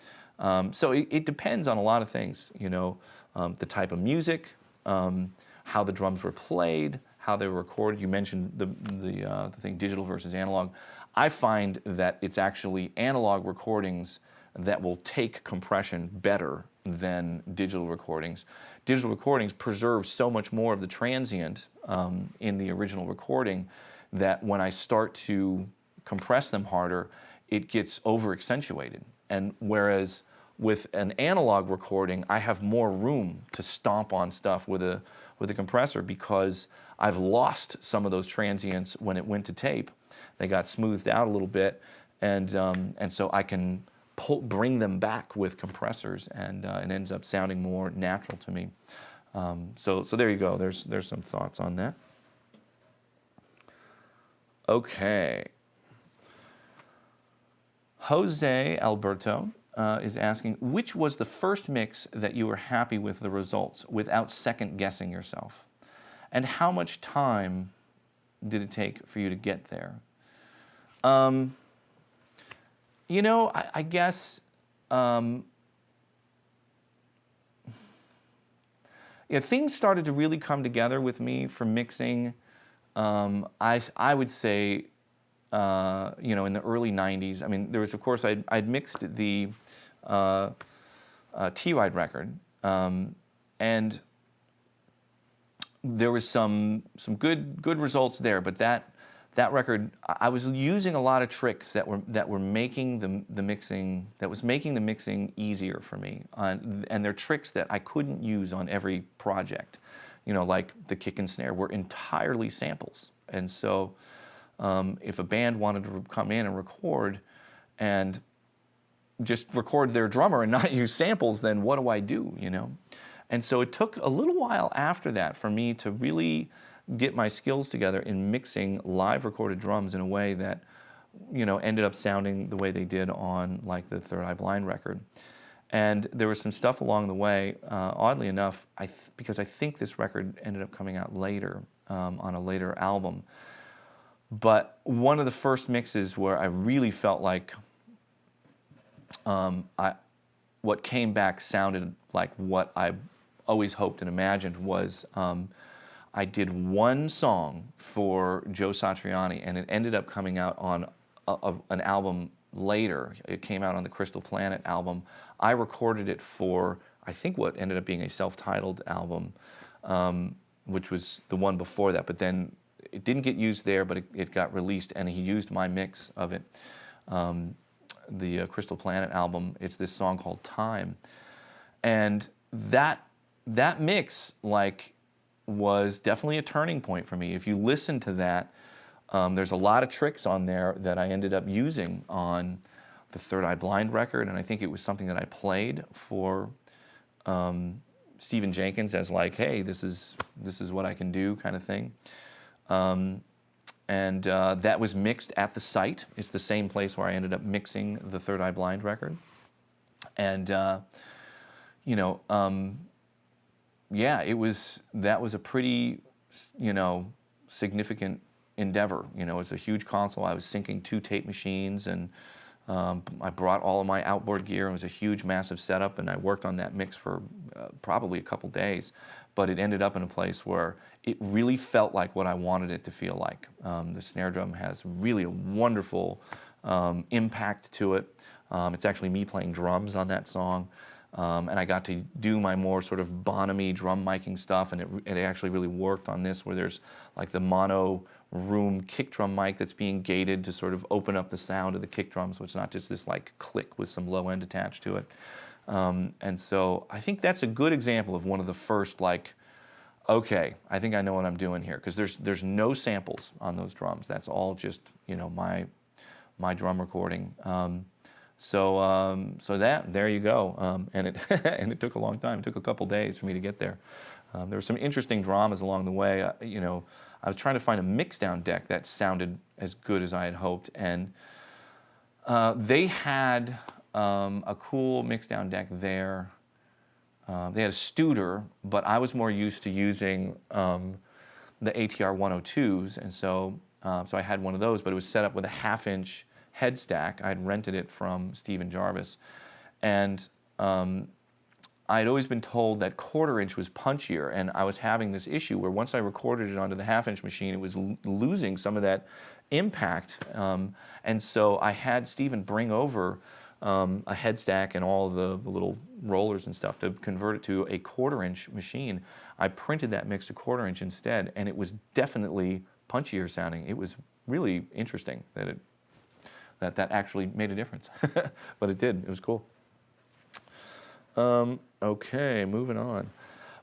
it depends on a lot of things, you know, the type of music, how the drums were played, how they were recorded. You mentioned the thing digital versus analog. I find that it's actually analog recordings that will take compression better than digital recordings. Digital recordings preserve so much more of the transient in the original recording that when I start to compress them harder, it gets over-accentuated. And whereas with an analog recording, I have more room to stomp on stuff with a compressor because I've lost some of those transients when it went to tape. They got smoothed out a little bit, and so I can bring them back with compressors, and it ends up sounding more natural to me. So there you go. There's some thoughts on that. Okay. Jose Alberto is asking, which was the first mix that you were happy with the results without second guessing yourself? And how much time did it take for you to get there? You know, I guess, yeah, things started to really come together with me for mixing. I would say, in the early '90s. I mean, there was, of course, I'd mixed the T-Ride record, and there was some good results there. But that record, I was using a lot of tricks that were making the mixing, that was making the mixing easier for me, and they're tricks that I couldn't use on every project. Like the kick and snare were entirely samples, and so if a band wanted to come in and record, and just record their drummer and not use samples, then what do I do? And so it took a little while after that for me to really get my skills together in mixing live recorded drums in a way that, ended up sounding the way they did on like the Third Eye Blind record. And there was some stuff along the way, oddly enough, because I think this record ended up coming out later, on a later album. But one of the first mixes where I really felt like what came back sounded like what I always hoped and imagined was I did one song for Joe Satriani, and it ended up coming out on an album later. It came out on the Crystal Planet album. I recorded it for, I think, what ended up being a self-titled album, which was the one before that. But then it didn't get used there, but it got released, and he used my mix of it. The Crystal Planet album, it's this song called Time. And that mix, was definitely a turning point for me. If you listen to that, there's a lot of tricks on there that I ended up using on the Third Eye Blind record, and I think it was something that I played for Stephen Jenkins as hey, this is what I can do, kind of thing. And that was mixed at the site. It's the same place where I ended up mixing the Third Eye Blind record. And yeah, that was a pretty, significant endeavor. It's a huge console. I was syncing 2 tape machines, and I brought all of my outboard gear. It was a huge, massive setup, and I worked on that mix for probably a couple days. But it ended up in a place where it really felt like what I wanted it to feel like. The snare drum has really a wonderful impact to it. It's actually me playing drums on that song. And I got to do my more sort of Bonham-y drum miking stuff, and it actually really worked on this, where there's the mono room kick drum mic that's being gated to sort of open up the sound of the kick drum, so it's not just this click with some low end attached to it. And so I think that's a good example of one of the first okay, I think I know what I'm doing here, because there's no samples on those drums. That's all just my drum recording. So there you go, and it took a long time. It took a couple days for me to get there. There were some interesting dramas along the way. I was trying to find a mixdown deck that sounded as good as I had hoped, and they had a cool mixdown deck there. They had a Studer, but I was more used to using the ATR 102s, and so I had one of those, but it was set up with a 1/2-inch head stack. I'd rented it from Stephen Jarvis, and I'd always been told that 1/4-inch was punchier, and I was having this issue where once I recorded it onto the 1/2-inch machine, it was losing some of that impact, and so I had Stephen bring over a head stack and all the little rollers and stuff to convert it to a 1/4-inch machine. I printed that mix to 1/4-inch instead, and it was definitely punchier sounding. It was really interesting that actually made a difference. But it did. It was cool. Okay, moving on.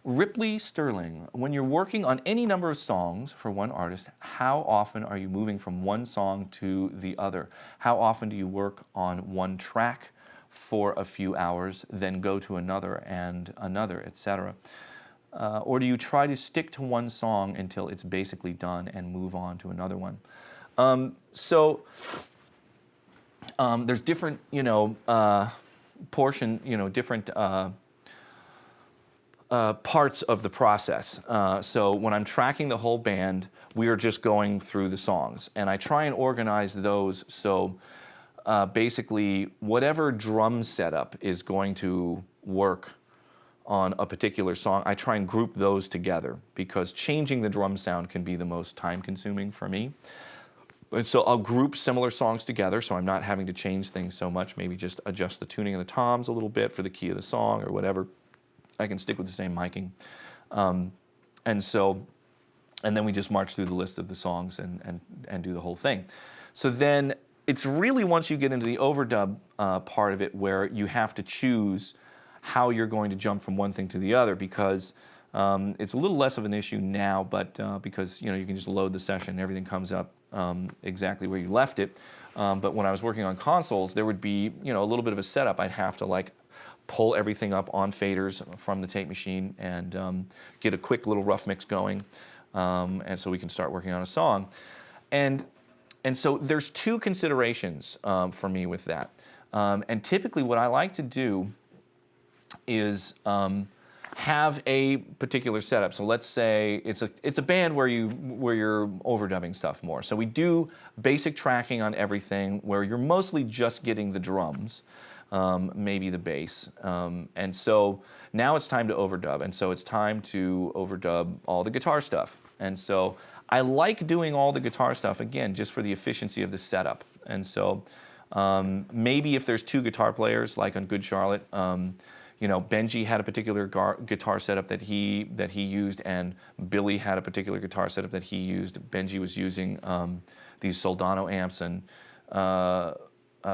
Ripley Sterling, when you're working on any number of songs for one artist, how often are you moving from one song to the other? How often do you work on one track for a few hours, then go to another and another, etc.? Or do you try to stick to one song until it's basically done and move on to another one? There's different, different parts of the process. So when I'm tracking the whole band, we are just going through the songs, and I try and organize those so basically whatever drum setup is going to work on a particular song, I try and group those together because changing the drum sound can be the most time-consuming for me. And so I'll group similar songs together so I'm not having to change things so much, maybe just adjust the tuning of the toms a little bit for the key of the song or whatever. I can stick with the same miking. And then we just march through the list of the songs and do the whole thing. So then it's really once you get into the overdub part of it where you have to choose how you're going to jump from one thing to the other because it's a little less of an issue now, but because you can just load the session and everything comes up exactly where you left it. But when I was working on consoles, there would be a little bit of a setup. I'd have to like pull everything up on faders from the tape machine and get a quick little rough mix going, and so we can start working on a song. And so there's two considerations for me with that. And typically what I like to do is have a particular setup. So let's say it's a band where you're overdubbing stuff more. So we do basic tracking on everything where you're mostly just getting the drums, maybe the bass. And so now it's time to overdub. And so it's time to overdub all the guitar stuff. And so I like doing all the guitar stuff, again, just for the efficiency of the setup. And so maybe if there's two guitar players, like on Good Charlotte, Benji had a particular guitar setup that he used, and Billy had a particular guitar setup that he used. Benji was using these Soldano amps, and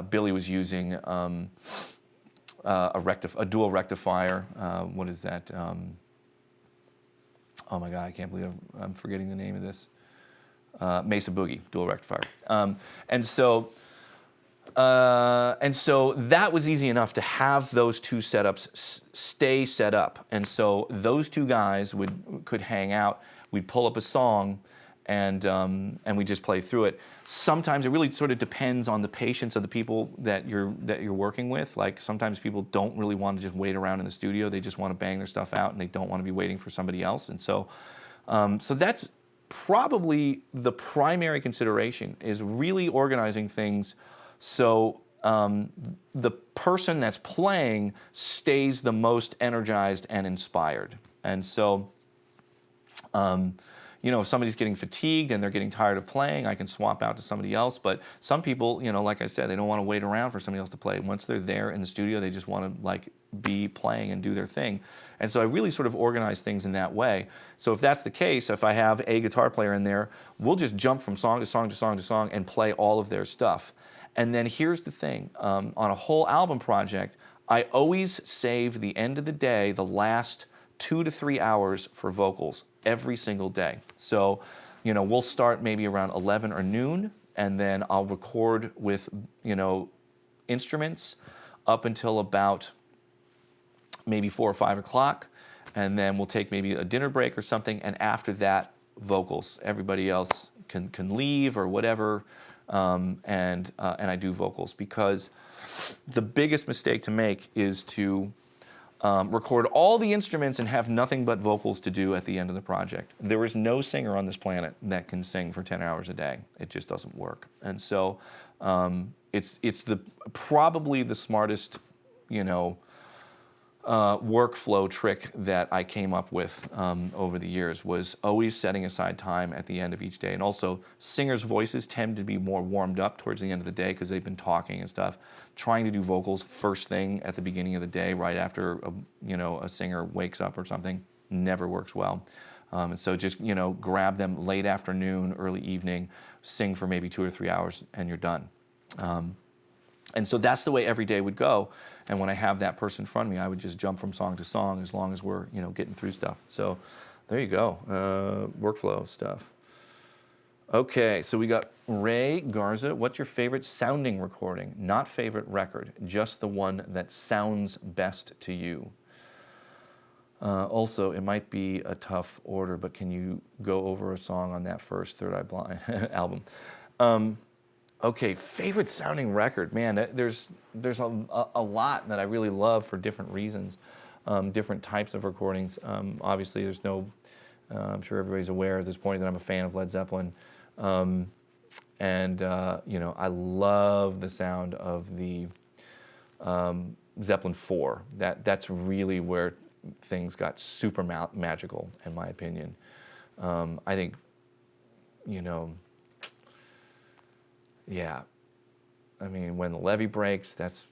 Billy was using a dual rectifier. What is that? Oh my God, I can't believe I'm forgetting the name of this. Mesa Boogie, dual rectifier. And so that was easy enough to have those two setups stay set up. And so those two guys could hang out. We'd pull up a song, and we just play through it. Sometimes it really sort of depends on the patience of the people that you're working with. Like sometimes people don't really want to just wait around in the studio. They just want to bang their stuff out, and they don't want to be waiting for somebody else. And so that's probably the primary consideration, is really organizing things so the person that's playing stays the most energized and inspired. And so, if somebody's getting fatigued and they're getting tired of playing, I can swap out to somebody else. But some people, like I said, they don't want to wait around for somebody else to play. Once they're there in the studio, they just want to be playing and do their thing. And so I really sort of organize things in that way. So if that's the case, if I have a guitar player in there, we'll just jump from song to song to song to song and play all of their stuff. And then here's the thing, on a whole album project, I always save the end of the day, the last 2 to 3 hours for vocals every single day. So, we'll start maybe around 11 or noon, and then I'll record with, instruments up until about maybe 4 or 5 o'clock, and then we'll take maybe a dinner break or something, and after that, vocals. Everybody else can leave or whatever. And I do vocals, because the biggest mistake to make is to record all the instruments and have nothing but vocals to do at the end of the project. There is no singer on this planet that can sing for 10 hours a day. It just doesn't work. And so it's probably the smartest, workflow trick that I came up with over the years, was always setting aside time at the end of each day. And also, singers' voices tend to be more warmed up towards the end of the day because they've been talking and stuff. Trying to do vocals first thing at the beginning of the day, right after a singer wakes up or something, never works well. And so just grab them late afternoon, early evening, sing for maybe 2 or 3 hours, and you're done. And so that's the way every day would go. And when I have that person in front of me, I would just jump from song to song as long as we're getting through stuff. So there you go, workflow stuff. Okay, so we got Ray Garza. What's your favorite sounding recording? Not favorite record, just the one that sounds best to you. Also, it might be a tough order, but can you go over a song on that first Third Eye Blind album? Okay, favorite sounding record. Man, there's a lot that I really love for different reasons, different types of recordings. Obviously, there's no, I'm sure everybody's aware at this point that I'm a fan of Led Zeppelin. I love the sound of the Zeppelin 4. That's really where things got super magical, in my opinion. I think, yeah. I mean, when the levee breaks, that's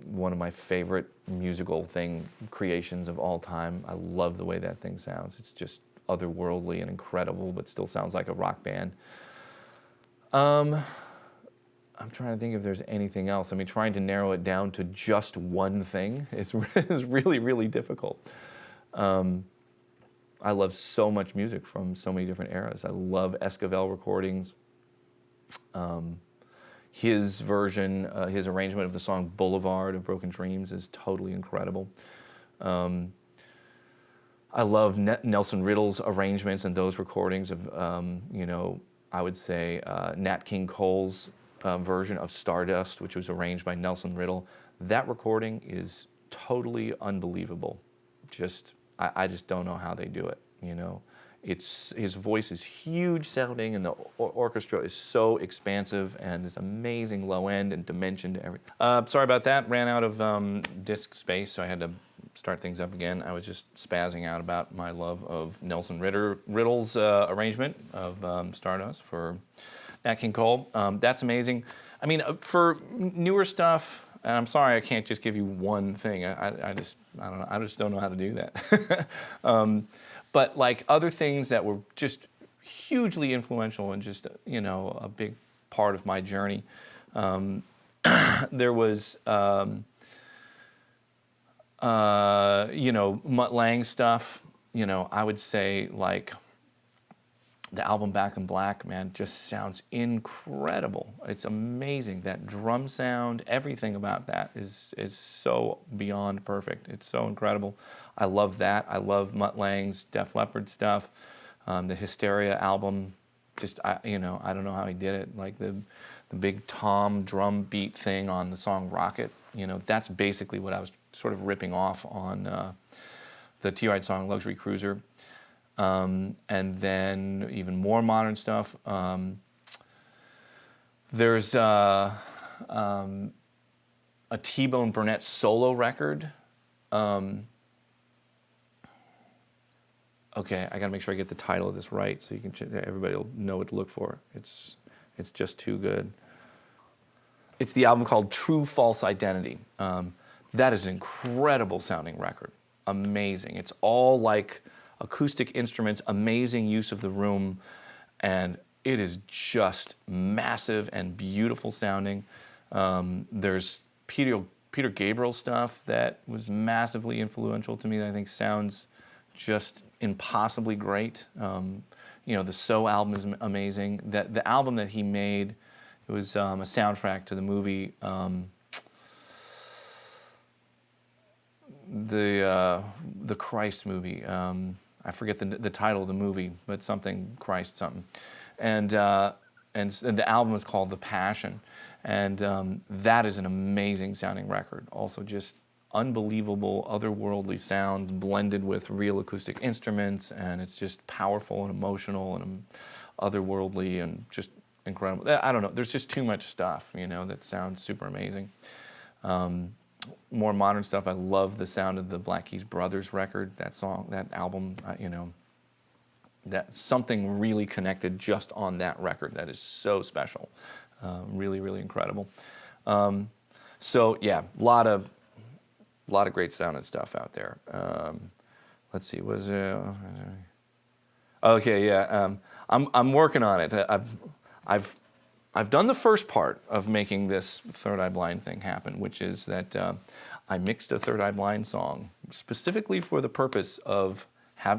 one of my favorite musical creations of all time. I love the way that thing sounds. It's just otherworldly and incredible, but still sounds like a rock band. I'm trying to think if there's anything else. I mean, trying to narrow it down to just one thing is really, really difficult. I love so much music from so many different eras. I love Esquivel recordings. His version, his arrangement of the song Boulevard of Broken Dreams is totally incredible. I love Nelson Riddle's arrangements and those recordings of, I would say Nat King Cole's version of Stardust, which was arranged by Nelson Riddle. That recording is totally unbelievable. I just don't know how they do it, His voice is huge sounding, and the orchestra is so expansive, and this amazing low end and dimension to everything. Sorry about that. Ran out of disk space, so I had to start things up again. I was just spazzing out about my love of Nelson Riddle's arrangement of Stardust for Nat King Cole. That's amazing. I mean, for newer stuff, and I'm sorry I can't just give you one thing. I just don't know how to do that. But like other things that were just hugely influential and just, a big part of my journey, there was, Mutt Lange stuff. I would say like the album Back in Black, man, just sounds incredible. It's amazing. That drum sound, everything about that is so beyond perfect. It's so incredible. I love that. I love Mutt Lange's Def Leppard stuff. The Hysteria album, I don't know how he did it. Like the big tom drum beat thing on the song Rocket, that's basically what I was sort of ripping off on the T-Ride song Luxury Cruiser. And then even more modern stuff. There's a T-Bone Burnett solo record. Okay, I gotta make sure I get the title of this right so everybody will know what to look for. It's just too good. It's the album called True False Identity. That is an incredible sounding record. Amazing. It's all like acoustic instruments, amazing use of the room, and it is just massive and beautiful sounding. There's Peter Gabriel stuff that was massively influential to me that I think sounds just impossibly great. The So album is amazing. The album that he made, it was a soundtrack to the movie, the Christ movie. I forget the title of the movie, but something Christ something, and the album is called The Passion, and that is an amazing sounding record. Also, just unbelievable otherworldly sounds blended with real acoustic instruments, and it's just powerful and emotional and otherworldly and just incredible. I don't know. There's just too much stuff, that sounds super amazing. More modern stuff. I love the sound of the Black Keys Brothers record. That song, that album. That something really connected just on that record. That is so special. Really, really incredible. So yeah, a lot of great sounding stuff out there. Let's see, was it? Okay, yeah. I'm working on it. I've done the first part of making this Third Eye Blind thing happen, which is that I mixed a Third Eye Blind song specifically for the purpose of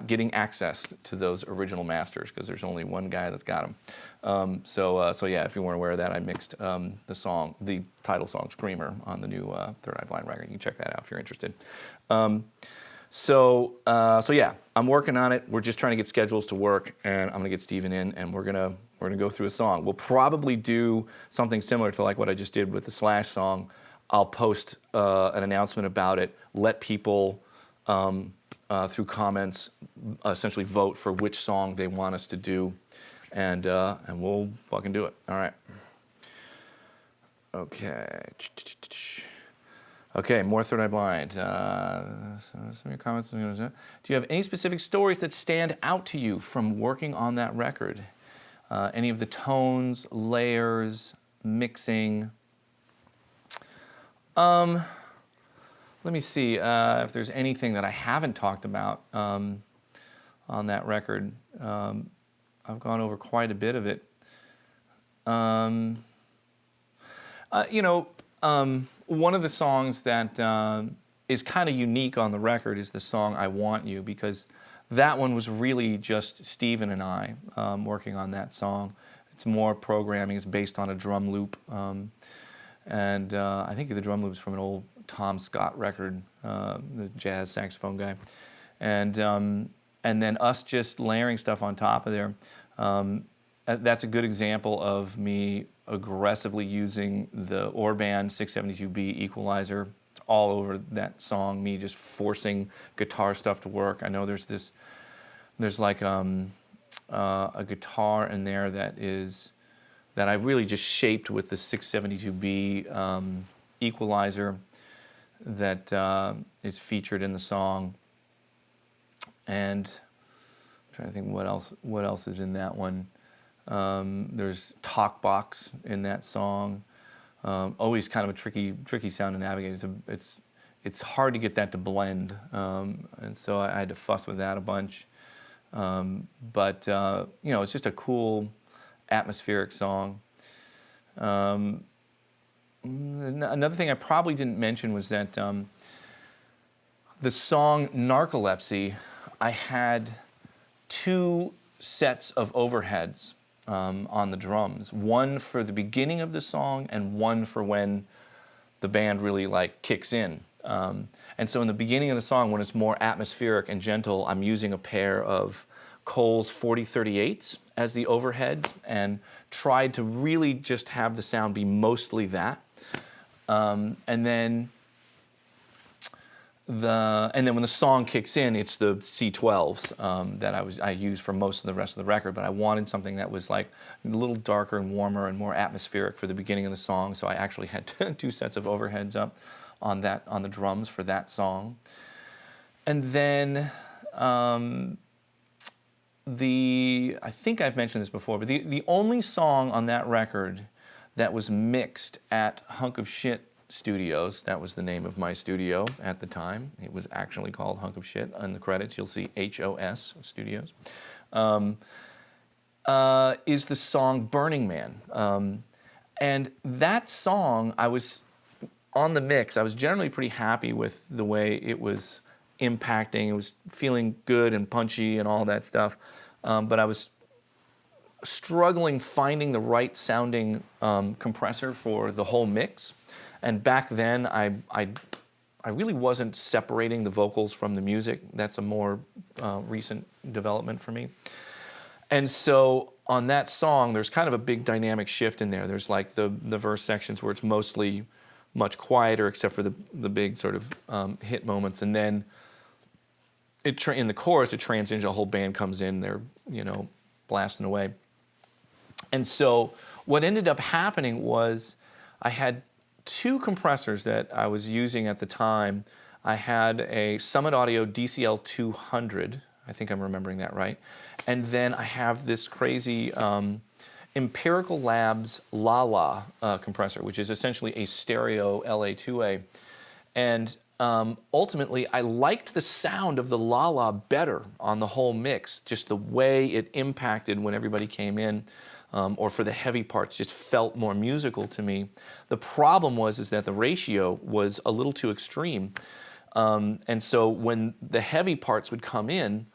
getting access to those original masters, because there's only one guy that's got them. So yeah, if you weren't aware of that, I mixed the title song Screamer on the new Third Eye Blind record. You can check that out if you're interested. So yeah, I'm working on it. We're just trying to get schedules to work, and I'm gonna get Steven in, and we're gonna go through a song. We'll probably do something similar to like what I just did with the Slash song. I'll post an announcement about it, let people through comments essentially vote for which song they want us to do, and we'll fucking do it. All right. Okay. Okay, more Third Eye Blind. Some of your comments. Do you have any specific stories that stand out to you from working on that record? Any of the tones, layers, mixing? Let me see if there's anything that I haven't talked about on that record. I've gone over quite a bit of it. One of the songs that is kind of unique on the record is the song "I Want You," because that one was really just Steven and I working on that song. It's more programming. It's based on a drum loop. And I think the drum loop's from an old Tom Scott record, the jazz saxophone guy. And then us just layering stuff on top of there. That's a good example of me aggressively using the Orban 672B equalizer. It's all over that song, me just forcing guitar stuff to work. I know there's like a guitar in there that I really just shaped with the 672B equalizer that is featured in the song. And I'm trying to think what else is in that one. There's talk box in that song. Always kind of a tricky sound to navigate. It's hard to get that to blend, and so I had to fuss with that a bunch. But it's just a cool, atmospheric song. Another thing I probably didn't mention was that the song Narcolepsy, I had 2 sets of overheads on the drums. One for the beginning of the song and one for when the band really kicks in. And so in the beginning of the song, when it's more atmospheric and gentle, I'm using a pair of Cole's 4038s as the overheads and tried to really just have the sound be mostly that. And then when the song kicks in, it's the C12s that I used for most of the rest of the record. But I wanted something that was like a little darker and warmer and more atmospheric for the beginning of the song. So I actually had 2 sets of overheads up on the drums for that song. And then I think I've mentioned this before, but the only song on that record that was mixed at Hunk of Shit Studios, that was the name of my studio at the time. It was actually called Hunk of Shit. On the credits, you'll see HOS Studios. Is the song Burning Man. And that song, I was on the mix. I was generally pretty happy with the way it was impacting. It was feeling good and punchy and all that stuff. But I was struggling finding the right sounding compressor for the whole mix. And back then, I really wasn't separating the vocals from the music. That's a more recent development for me. And so on that song, there's kind of a big dynamic shift in there. There's like the verse sections where it's mostly much quieter, except for the big sort of hit moments. And then in the chorus, it transitions. A whole band comes in. They're blasting away. And so what ended up happening was I had 2 compressors that I was using at the time. I had a Summit Audio DCL 200. I think I'm remembering that right. And then I have this crazy Empirical Labs La compressor, which is essentially a stereo LA2A. And ultimately, I liked the sound of the La better on the whole mix, just the way it impacted when everybody came in. Or for the heavy parts, just felt more musical to me. The problem is that the ratio was a little too extreme. And so when the heavy parts would come in,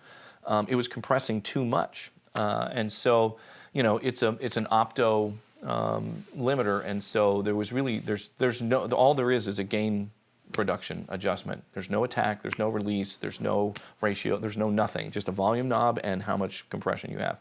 it was compressing too much. And so, it's an opto limiter. And so there was really, there's no, all there is a gain reduction adjustment. There's no attack, there's no release, there's no ratio, there's no nothing, just a volume knob and how much compression you have.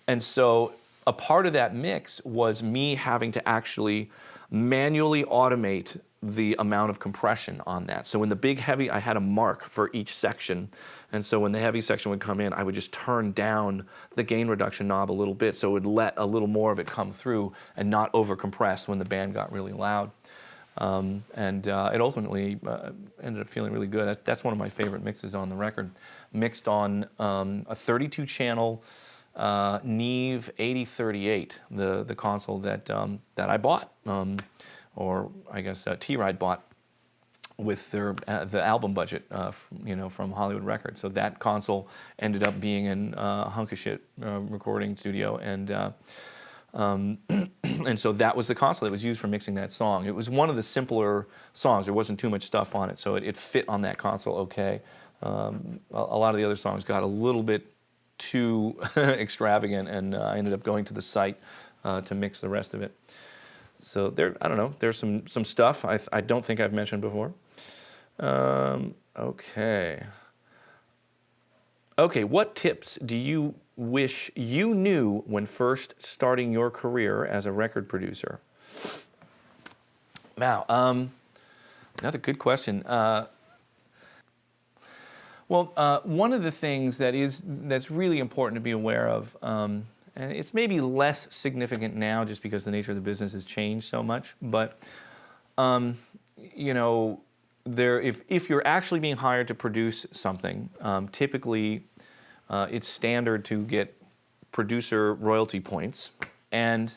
And so a part of that mix was me having to actually manually automate the amount of compression on that. So in the big heavy, I had a mark for each section. And so when the heavy section would come in, I would just turn down the gain reduction knob a little bit so it would let a little more of it come through and not over compress when the band got really loud. And it ultimately ended up feeling really good. That's one of my favorite mixes on the record. Mixed on a 32-channel Neve 8038, the console that I bought, or I guess T-Ride bought with their the album budget, from Hollywood Records. So that console ended up being in a hunk of shit recording studio, and and so that was the console that was used for mixing that song. It was one of the simpler songs. There wasn't too much stuff on it, so it fit on that console okay. A lot of the other songs got a little bit too extravagant, and I ended up going to the site to mix the rest of it. So I don't know, there's some stuff I don't think I've mentioned before. Okay, what tips do you wish you knew when first starting your career as a record producer? Wow, another good question. One of the things that's really important to be aware of, and it's maybe less significant now just because the nature of the business has changed so much, but if you're actually being hired to produce something, typically it's standard to get producer royalty points. And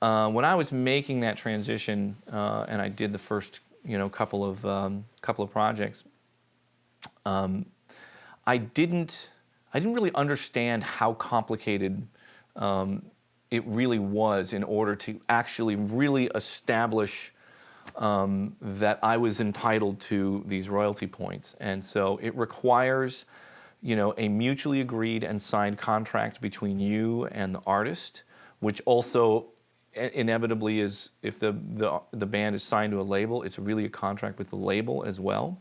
when I was making that transition, and I did the first couple of projects, I didn't really understand how complicated it really was in order to actually really establish that I was entitled to these royalty points. And so it requires, a mutually agreed and signed contract between you and the artist, which also inevitably is, if the band is signed to a label, it's really a contract with the label as well.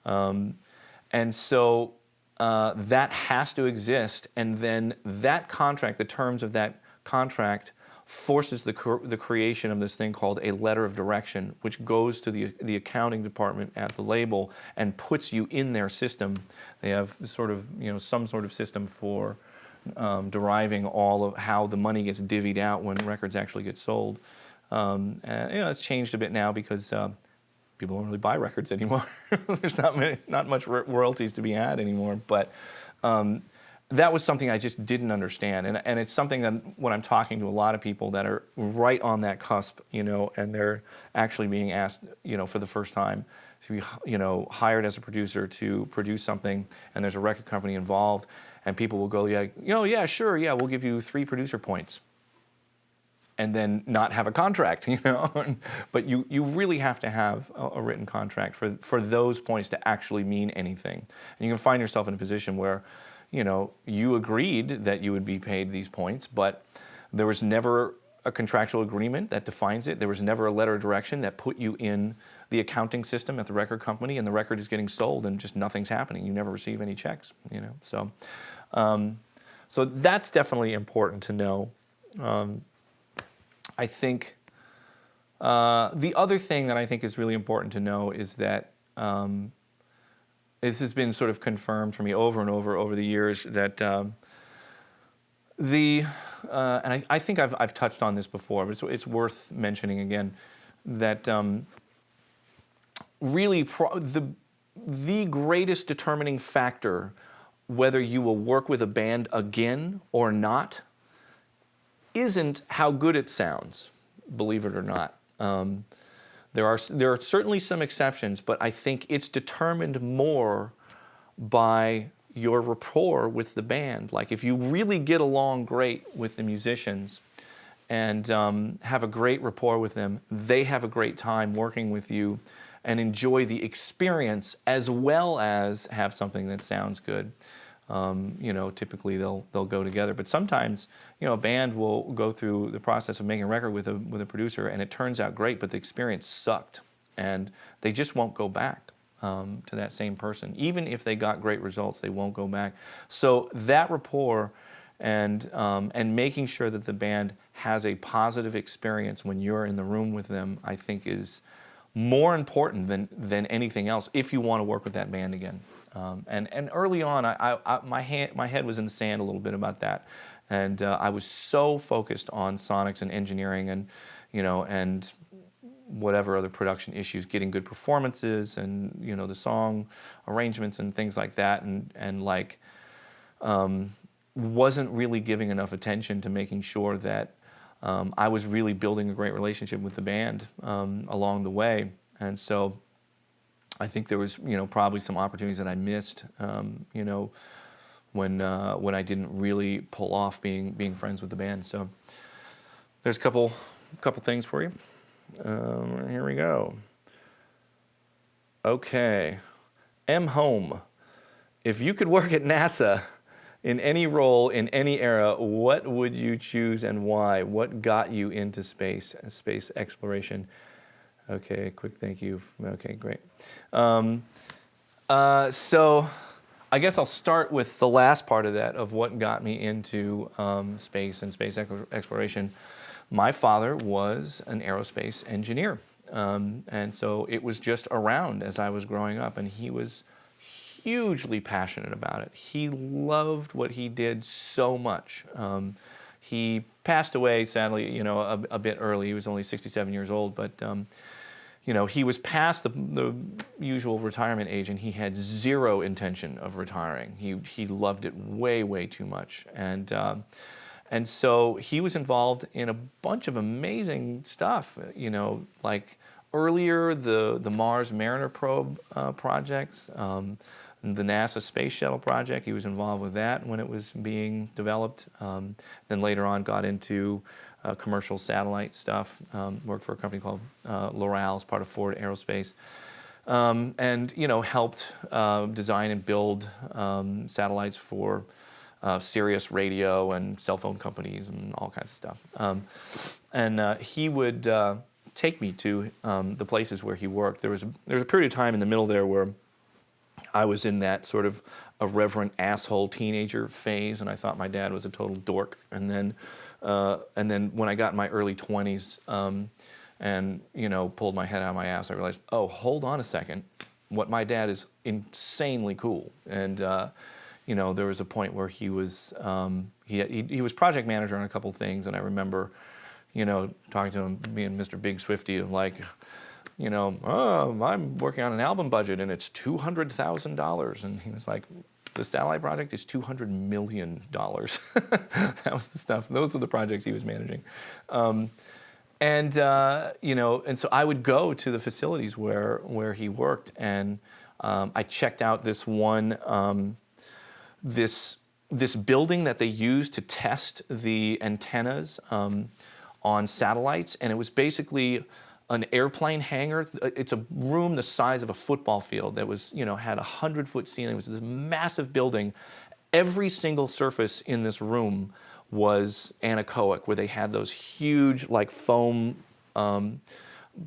And so that has to exist, and then that contract, the terms of that contract, forces the creation of this thing called a letter of direction, which goes to the accounting department at the label and puts you in their system. They have some sort of system for deriving all of how the money gets divvied out when records actually get sold. And, it's changed a bit now because people don't really buy records anymore. There's not much royalties to be had anymore. But that was something I just didn't understand, and it's something that when I'm talking to a lot of people that are right on that cusp, and they're actually being asked, for the first time to be, hired as a producer to produce something, and there's a record company involved, and people will go, yeah, sure, yeah, we'll give you 3 producer points, and then not have a contract, But you really have to have a written contract for those points to actually mean anything, and you can find yourself in a position where you agreed that you would be paid these points, but there was never a contractual agreement that defines it. There was never a letter of direction that put you in the accounting system at the record company, and the record is getting sold and just nothing's happening. You never receive any checks, So, so that's definitely important to know. I think the other thing that I think is really important to know is that this has been sort of confirmed for me over and over the years that and I think I've touched on this before, but it's worth mentioning again that really the greatest determining factor whether you will work with a band again or not isn't how good it sounds, believe it or not. There are certainly some exceptions, but I think it's determined more by your rapport with the band. Like if you really get along great with the musicians and have a great rapport with them, they have a great time working with you and enjoy the experience as well as have something that sounds good. Typically they'll go together. But sometimes, a band will go through the process of making a record with a producer, and it turns out great, but the experience sucked, and they just won't go back to that same person. Even if they got great results, they won't go back. So that rapport and making sure that the band has a positive experience when you're in the room with them, I think is more important than anything else if you want to work with that band again. And early on, my head was in the sand a little bit about that, and I was so focused on sonics and engineering and whatever other production issues, getting good performances and the song arrangements and things like that, and like wasn't really giving enough attention to making sure that I was really building a great relationship with the band along the way. And so I think there was probably some opportunities that I missed when I didn't really pull off being friends with the band. So there's a couple things for you. Here we go. Okay. M. Home. If you could work at NASA in any role, in any era, what would you choose and why? What got you into space exploration? Okay, quick thank you. Okay, great. So I guess I'll start with the last part of that, of what got me into space and space exploration. My father was an aerospace engineer, and so it was just around as I was growing up, and he was hugely passionate about it. He loved what he did so much. He passed away, sadly, a bit early. He was only 67 years old, but he was past the usual retirement age, and he had zero intention of retiring. He loved it way, way too much, and so he was involved in a bunch of amazing stuff. Like earlier the Mars Mariner probe projects. The NASA Space Shuttle project, he was involved with that when it was being developed. Then later on got into commercial satellite stuff, worked for a company called Loral as part of Ford Aerospace. And helped design and build satellites for Sirius radio and cell phone companies and all kinds of stuff. And he would take me to the places where he worked. There was a period of time in the middle there where I was in that sort of irreverent asshole teenager phase, and I thought my dad was a total dork. And then when I got in my early 20s, and pulled my head out of my ass, I realized, oh, hold on a second, what my dad is insanely cool. And there was a point where he was he was project manager on a couple things, and I remember talking to him, being Mr. Big Swifty, like, oh, I'm working on an album budget and it's $200,000. And he was like, the satellite project is $200 million. That was the stuff. Those were the projects he was managing. And so I would go to the facilities where he worked, and I checked out this one, this building that they used to test the antennas on satellites, and it was basically an airplane hangar. It's a room the size of a football field that was, had a 100-foot ceiling. It was this massive building. Every single surface in this room was anechoic, where they had those huge, like foam,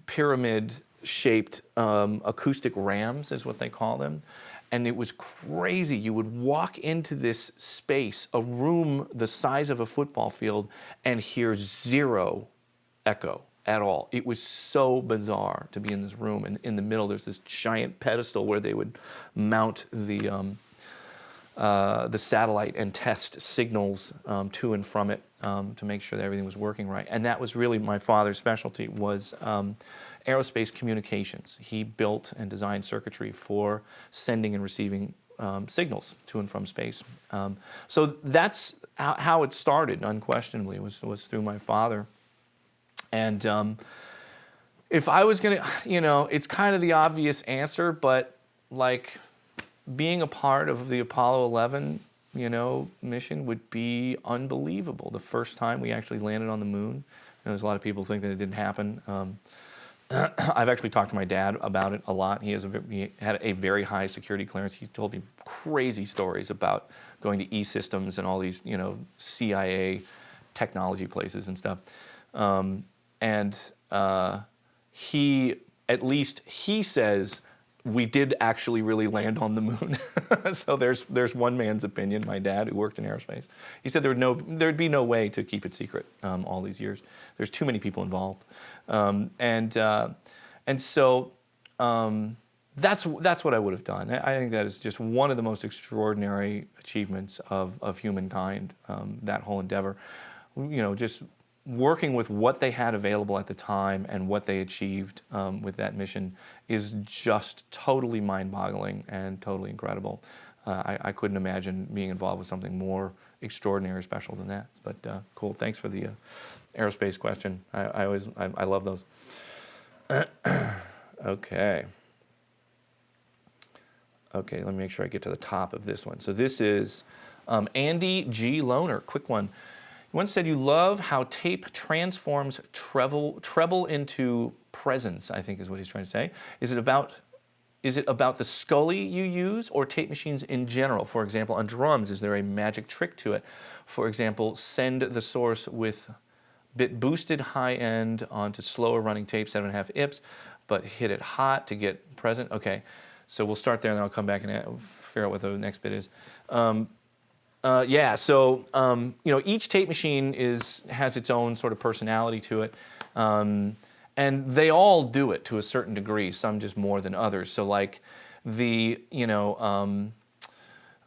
pyramid-shaped acoustic rams, is what they call them. And it was crazy. You would walk into this space, a room the size of a football field, and hear zero echo at all. It was so bizarre to be in this room. And in the middle, there's this giant pedestal where they would mount the satellite and test signals to and from it to make sure that everything was working right. And that was really my father's specialty, was aerospace communications. He built and designed circuitry for sending and receiving signals to and from space. So that's how it started, unquestionably, was through my father. And if I was going to, it's kind of the obvious answer, but like being a part of the Apollo 11, mission would be unbelievable. The first time we actually landed on the moon, there's a lot of people think that it didn't happen. I've actually talked to my dad about it a lot. He had a very high security clearance. He told me crazy stories about going to E-Systems and all these, CIA technology places and stuff. He says we did actually really land on the moon. So there's one man's opinion, my dad, who worked in aerospace. He said there'd be no way to keep it secret all these years. There's too many people involved. So that's what I would have done. I think that is just one of the most extraordinary achievements of humankind, that whole endeavor. Just working with what they had available at the time and what they achieved with that mission is just totally mind-boggling and totally incredible. I couldn't imagine being involved with something more extraordinary or special than that. But cool, thanks for the aerospace question. I love those. Okay. Okay, let me make sure I get to the top of this one. So this is Andy G. Loner, quick one. You once said you love how tape transforms treble into presence, I think is what he's trying to say. Is it about the Scully you use or tape machines in general? For example, on drums, is there a magic trick to it? For example, send the source with bit boosted high end onto slower running tape, 7.5 IPS, but hit it hot to get present. Okay, so we'll start there and then I'll come back and figure out what the next bit is. Yeah, so each tape machine has its own sort of personality to it, and they all do it to a certain degree. Some just more than others. So like the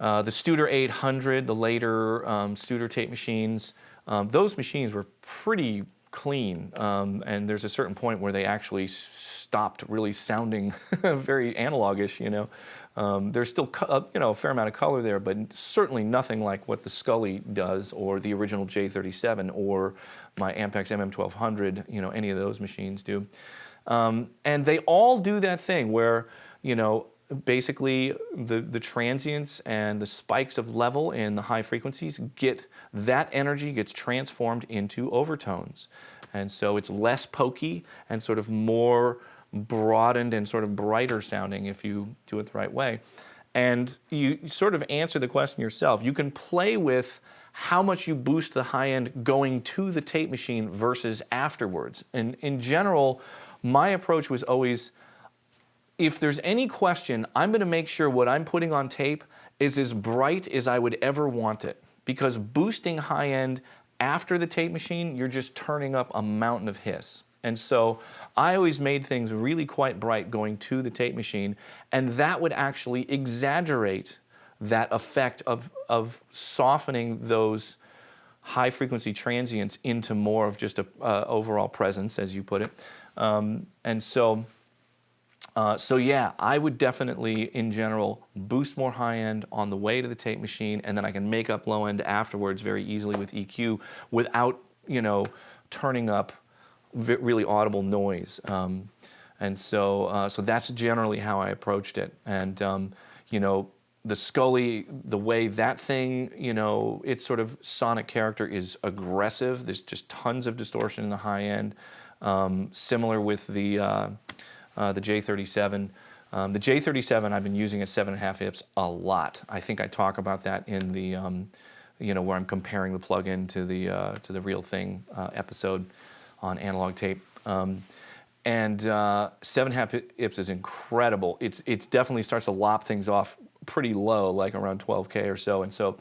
Studer 800, the later Studer tape machines, those machines were pretty clean, and there's a certain point where they actually stopped really sounding very analogish. There's still a fair amount of color there, but certainly nothing like what the Scully does, or the original J37, or my Ampex MM1200. Any of those machines do, and they all do that thing where basically the transients and the spikes of level in the high frequencies that energy gets transformed into overtones, and so it's less pokey and sort of more broadened and sort of brighter sounding if you do it the right way. And you sort of answer the question yourself. You can play with how much you boost the high end going to the tape machine versus afterwards. And in general, my approach was always, if there's any question, I'm going to make sure what I'm putting on tape is as bright as I would ever want it. Because boosting high end after the tape machine, you're just turning up a mountain of hiss. And so I always made things really quite bright going to the tape machine, and that would actually exaggerate that effect of softening those high frequency transients into more of just a overall presence, as you put it. So yeah, I would definitely, in general, boost more high end on the way to the tape machine, and then I can make up low end afterwards very easily with EQ without, turning up really audible noise. So that's generally how I approached it. And the Scully, the way that thing, its sort of sonic character is aggressive. There's just tons of distortion in the high end. Similar with the J37. The J37 I've been using at 7.5 IPS a lot. I think I talk about that in the where I'm comparing the plug-in to the real thing episode on analog tape. And 7.5 IPS is incredible. It definitely starts to lop things off pretty low, like around 12K or so. And so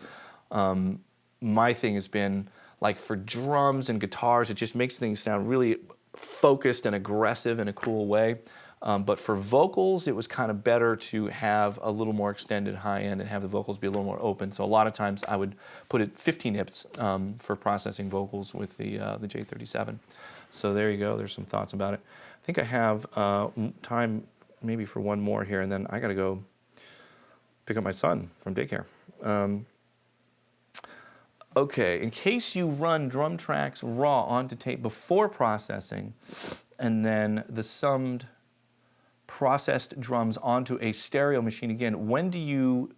my thing has been, like, for drums and guitars, it just makes things sound really focused and aggressive in a cool way. But for vocals, it was kind of better to have a little more extended high end and have the vocals be a little more open. So a lot of times I would put it 15 IPS for processing vocals with the J37. So there you go. There's some thoughts about it. I think I have time maybe for one more here, and then I got to go pick up my son from daycare. Okay, in case you run drum tracks raw onto tape before processing, and then the summed processed drums onto a stereo machine again, when do you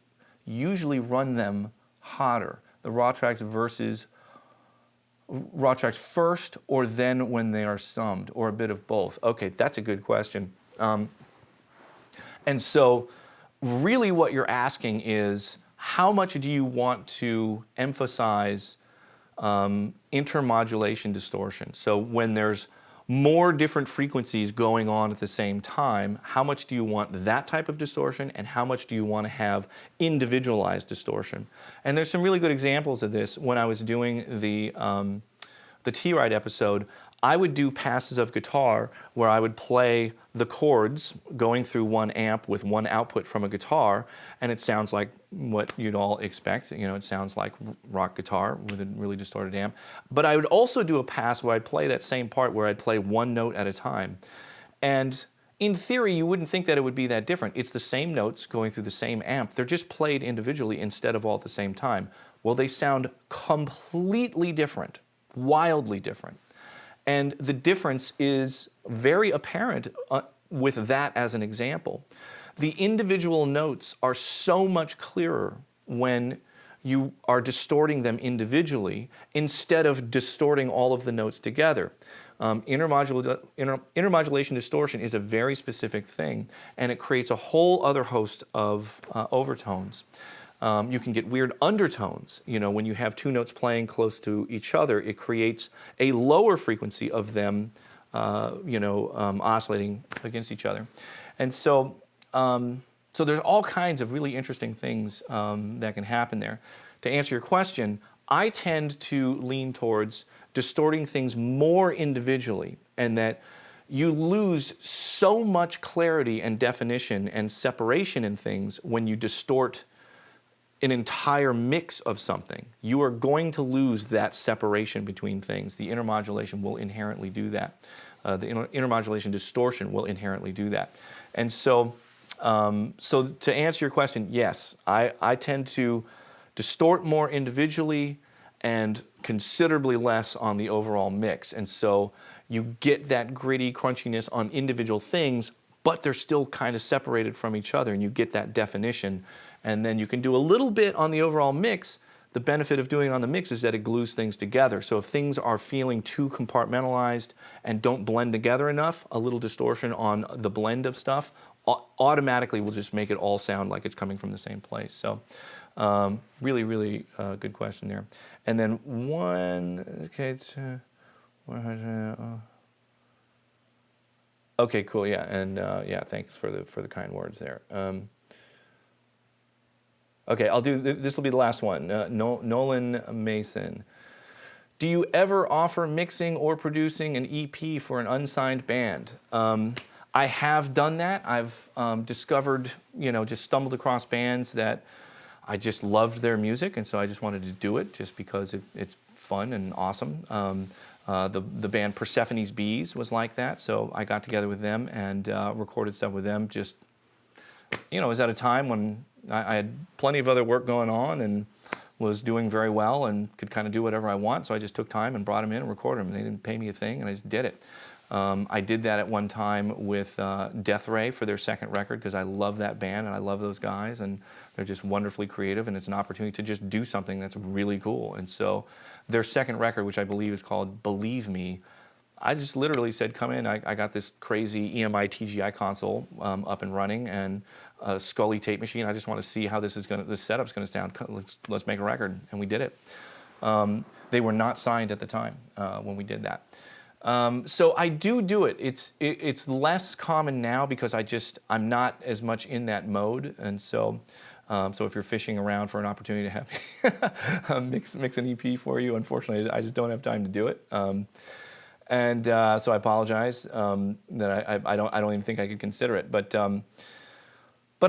usually run them hotter? The raw tracks versus raw tracks first, or then when they are summed, or a bit of both? Okay, that's a good question. And so really what you're asking is, how much do you want to emphasize intermodulation distortion? So when there's more different frequencies going on at the same time, how much do you want that type of distortion, and how much do you want to have individualized distortion? And there's some really good examples of this. When I was doing the T-Ride episode, I would do passes of guitar where I would play the chords going through one amp with one output from a guitar, and it sounds like what you'd all expect. You know, it sounds like rock guitar with a really distorted amp. But I would also do a pass where I'd play that same part where I'd play one note at a time. And in theory, you wouldn't think that it would be that different. It's the same notes going through the same amp. They're just played individually instead of all at the same time. Well, they sound completely different, wildly different. And the difference is very apparent with that as an example. The individual notes are so much clearer when you are distorting them individually instead of distorting all of the notes together. Intermodulation distortion is a very specific thing, and it creates a whole other host of overtones. You can get weird undertones. You know, when you have two notes playing close to each other, it creates a lower frequency of them, oscillating against each other. And so, so there's all kinds of really interesting things that can happen there. To answer your question, I tend to lean towards distorting things more individually, and that you lose so much clarity and definition and separation in things when you distort an entire mix of something. You are going to lose that separation between things. The intermodulation will inherently do that. The intermodulation distortion will inherently do that. And so, so to answer your question, yes, I tend to distort more individually and considerably less on the overall mix. And so you get that gritty crunchiness on individual things, but they're still kind of separated from each other, and you get that definition. And then you can do a little bit on the overall mix. The benefit of doing it on the mix is that it glues things together. So if things are feeling too compartmentalized and don't blend together enough, a little distortion on the blend of stuff automatically will just make it all sound like it's coming from the same place. So really, really good question there. And then okay, cool, yeah, and yeah, thanks for the kind words there. Okay, I'll do, this will be the last one. Nolan Mason. Do you ever offer mixing or producing an EP for an unsigned band? I have done that. I've discovered, just stumbled across bands that I just loved their music, and so I just wanted to do it just because it's fun and awesome. The band Persephone's Bees was like that, so I got together with them and recorded stuff with them. Just, it was at a time when I had plenty of other work going on and was doing very well and could kind of do whatever I want, so I just took time and brought them in and recorded them. They didn't pay me a thing, and I just did it. I did that at one time with Death Ray for their second record because I love that band and I love those guys, and they're just wonderfully creative, and it's an opportunity to just do something that's really cool. And so their second record, which I believe is called Believe Me, I just literally said, come in, I got this crazy EMI TGI console up and running and a Scully tape machine. I just want to see how this setup's gonna sound. Let's make a record, and we did it. They were not signed at the time when we did that. So I do it. It's less common now because I'm not as much in that mode, and so so if you're fishing around for an opportunity to have mix an EP for you, unfortunately I just don't have time to do it. And so I apologize that I don't even think I could consider it, but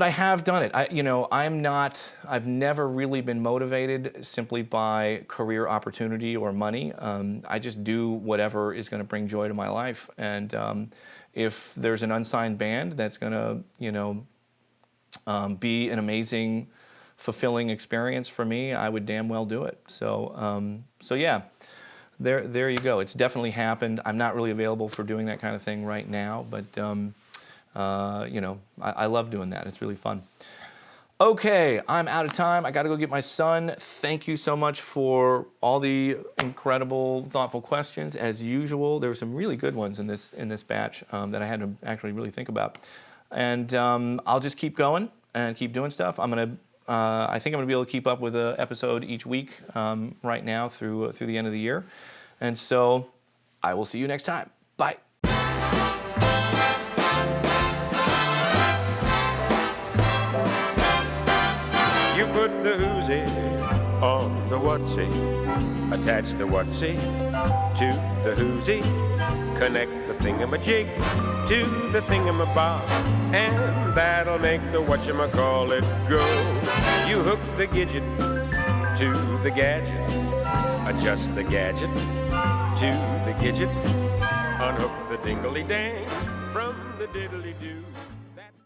I have done it. I've never really been motivated simply by career opportunity or money. I just do whatever is going to bring joy to my life. And if there's an unsigned band that's going to, be an amazing, fulfilling experience for me, I would damn well do it. So, so yeah, there you go. It's definitely happened. I'm not really available for doing that kind of thing right now, but I love doing that. It's really fun. Okay, I'm out of time. I got to go get my son. Thank you so much for all the incredible, thoughtful questions. As usual, there were some really good ones in this batch that I had to actually really think about. And I'll just keep going and keep doing stuff. I think I'm gonna be able to keep up with an episode each week right now through the end of the year. And so I will see you next time. Bye. You put the who's in on the whatsy. Attach the whatsy to the whoosy. Connect the thingamajig to the thingamabob, and that'll make the whatchamacallit go. You hook the gidget to the gadget. Adjust the gadget to the gidget. Unhook the dingley-dang from the diddly-doo.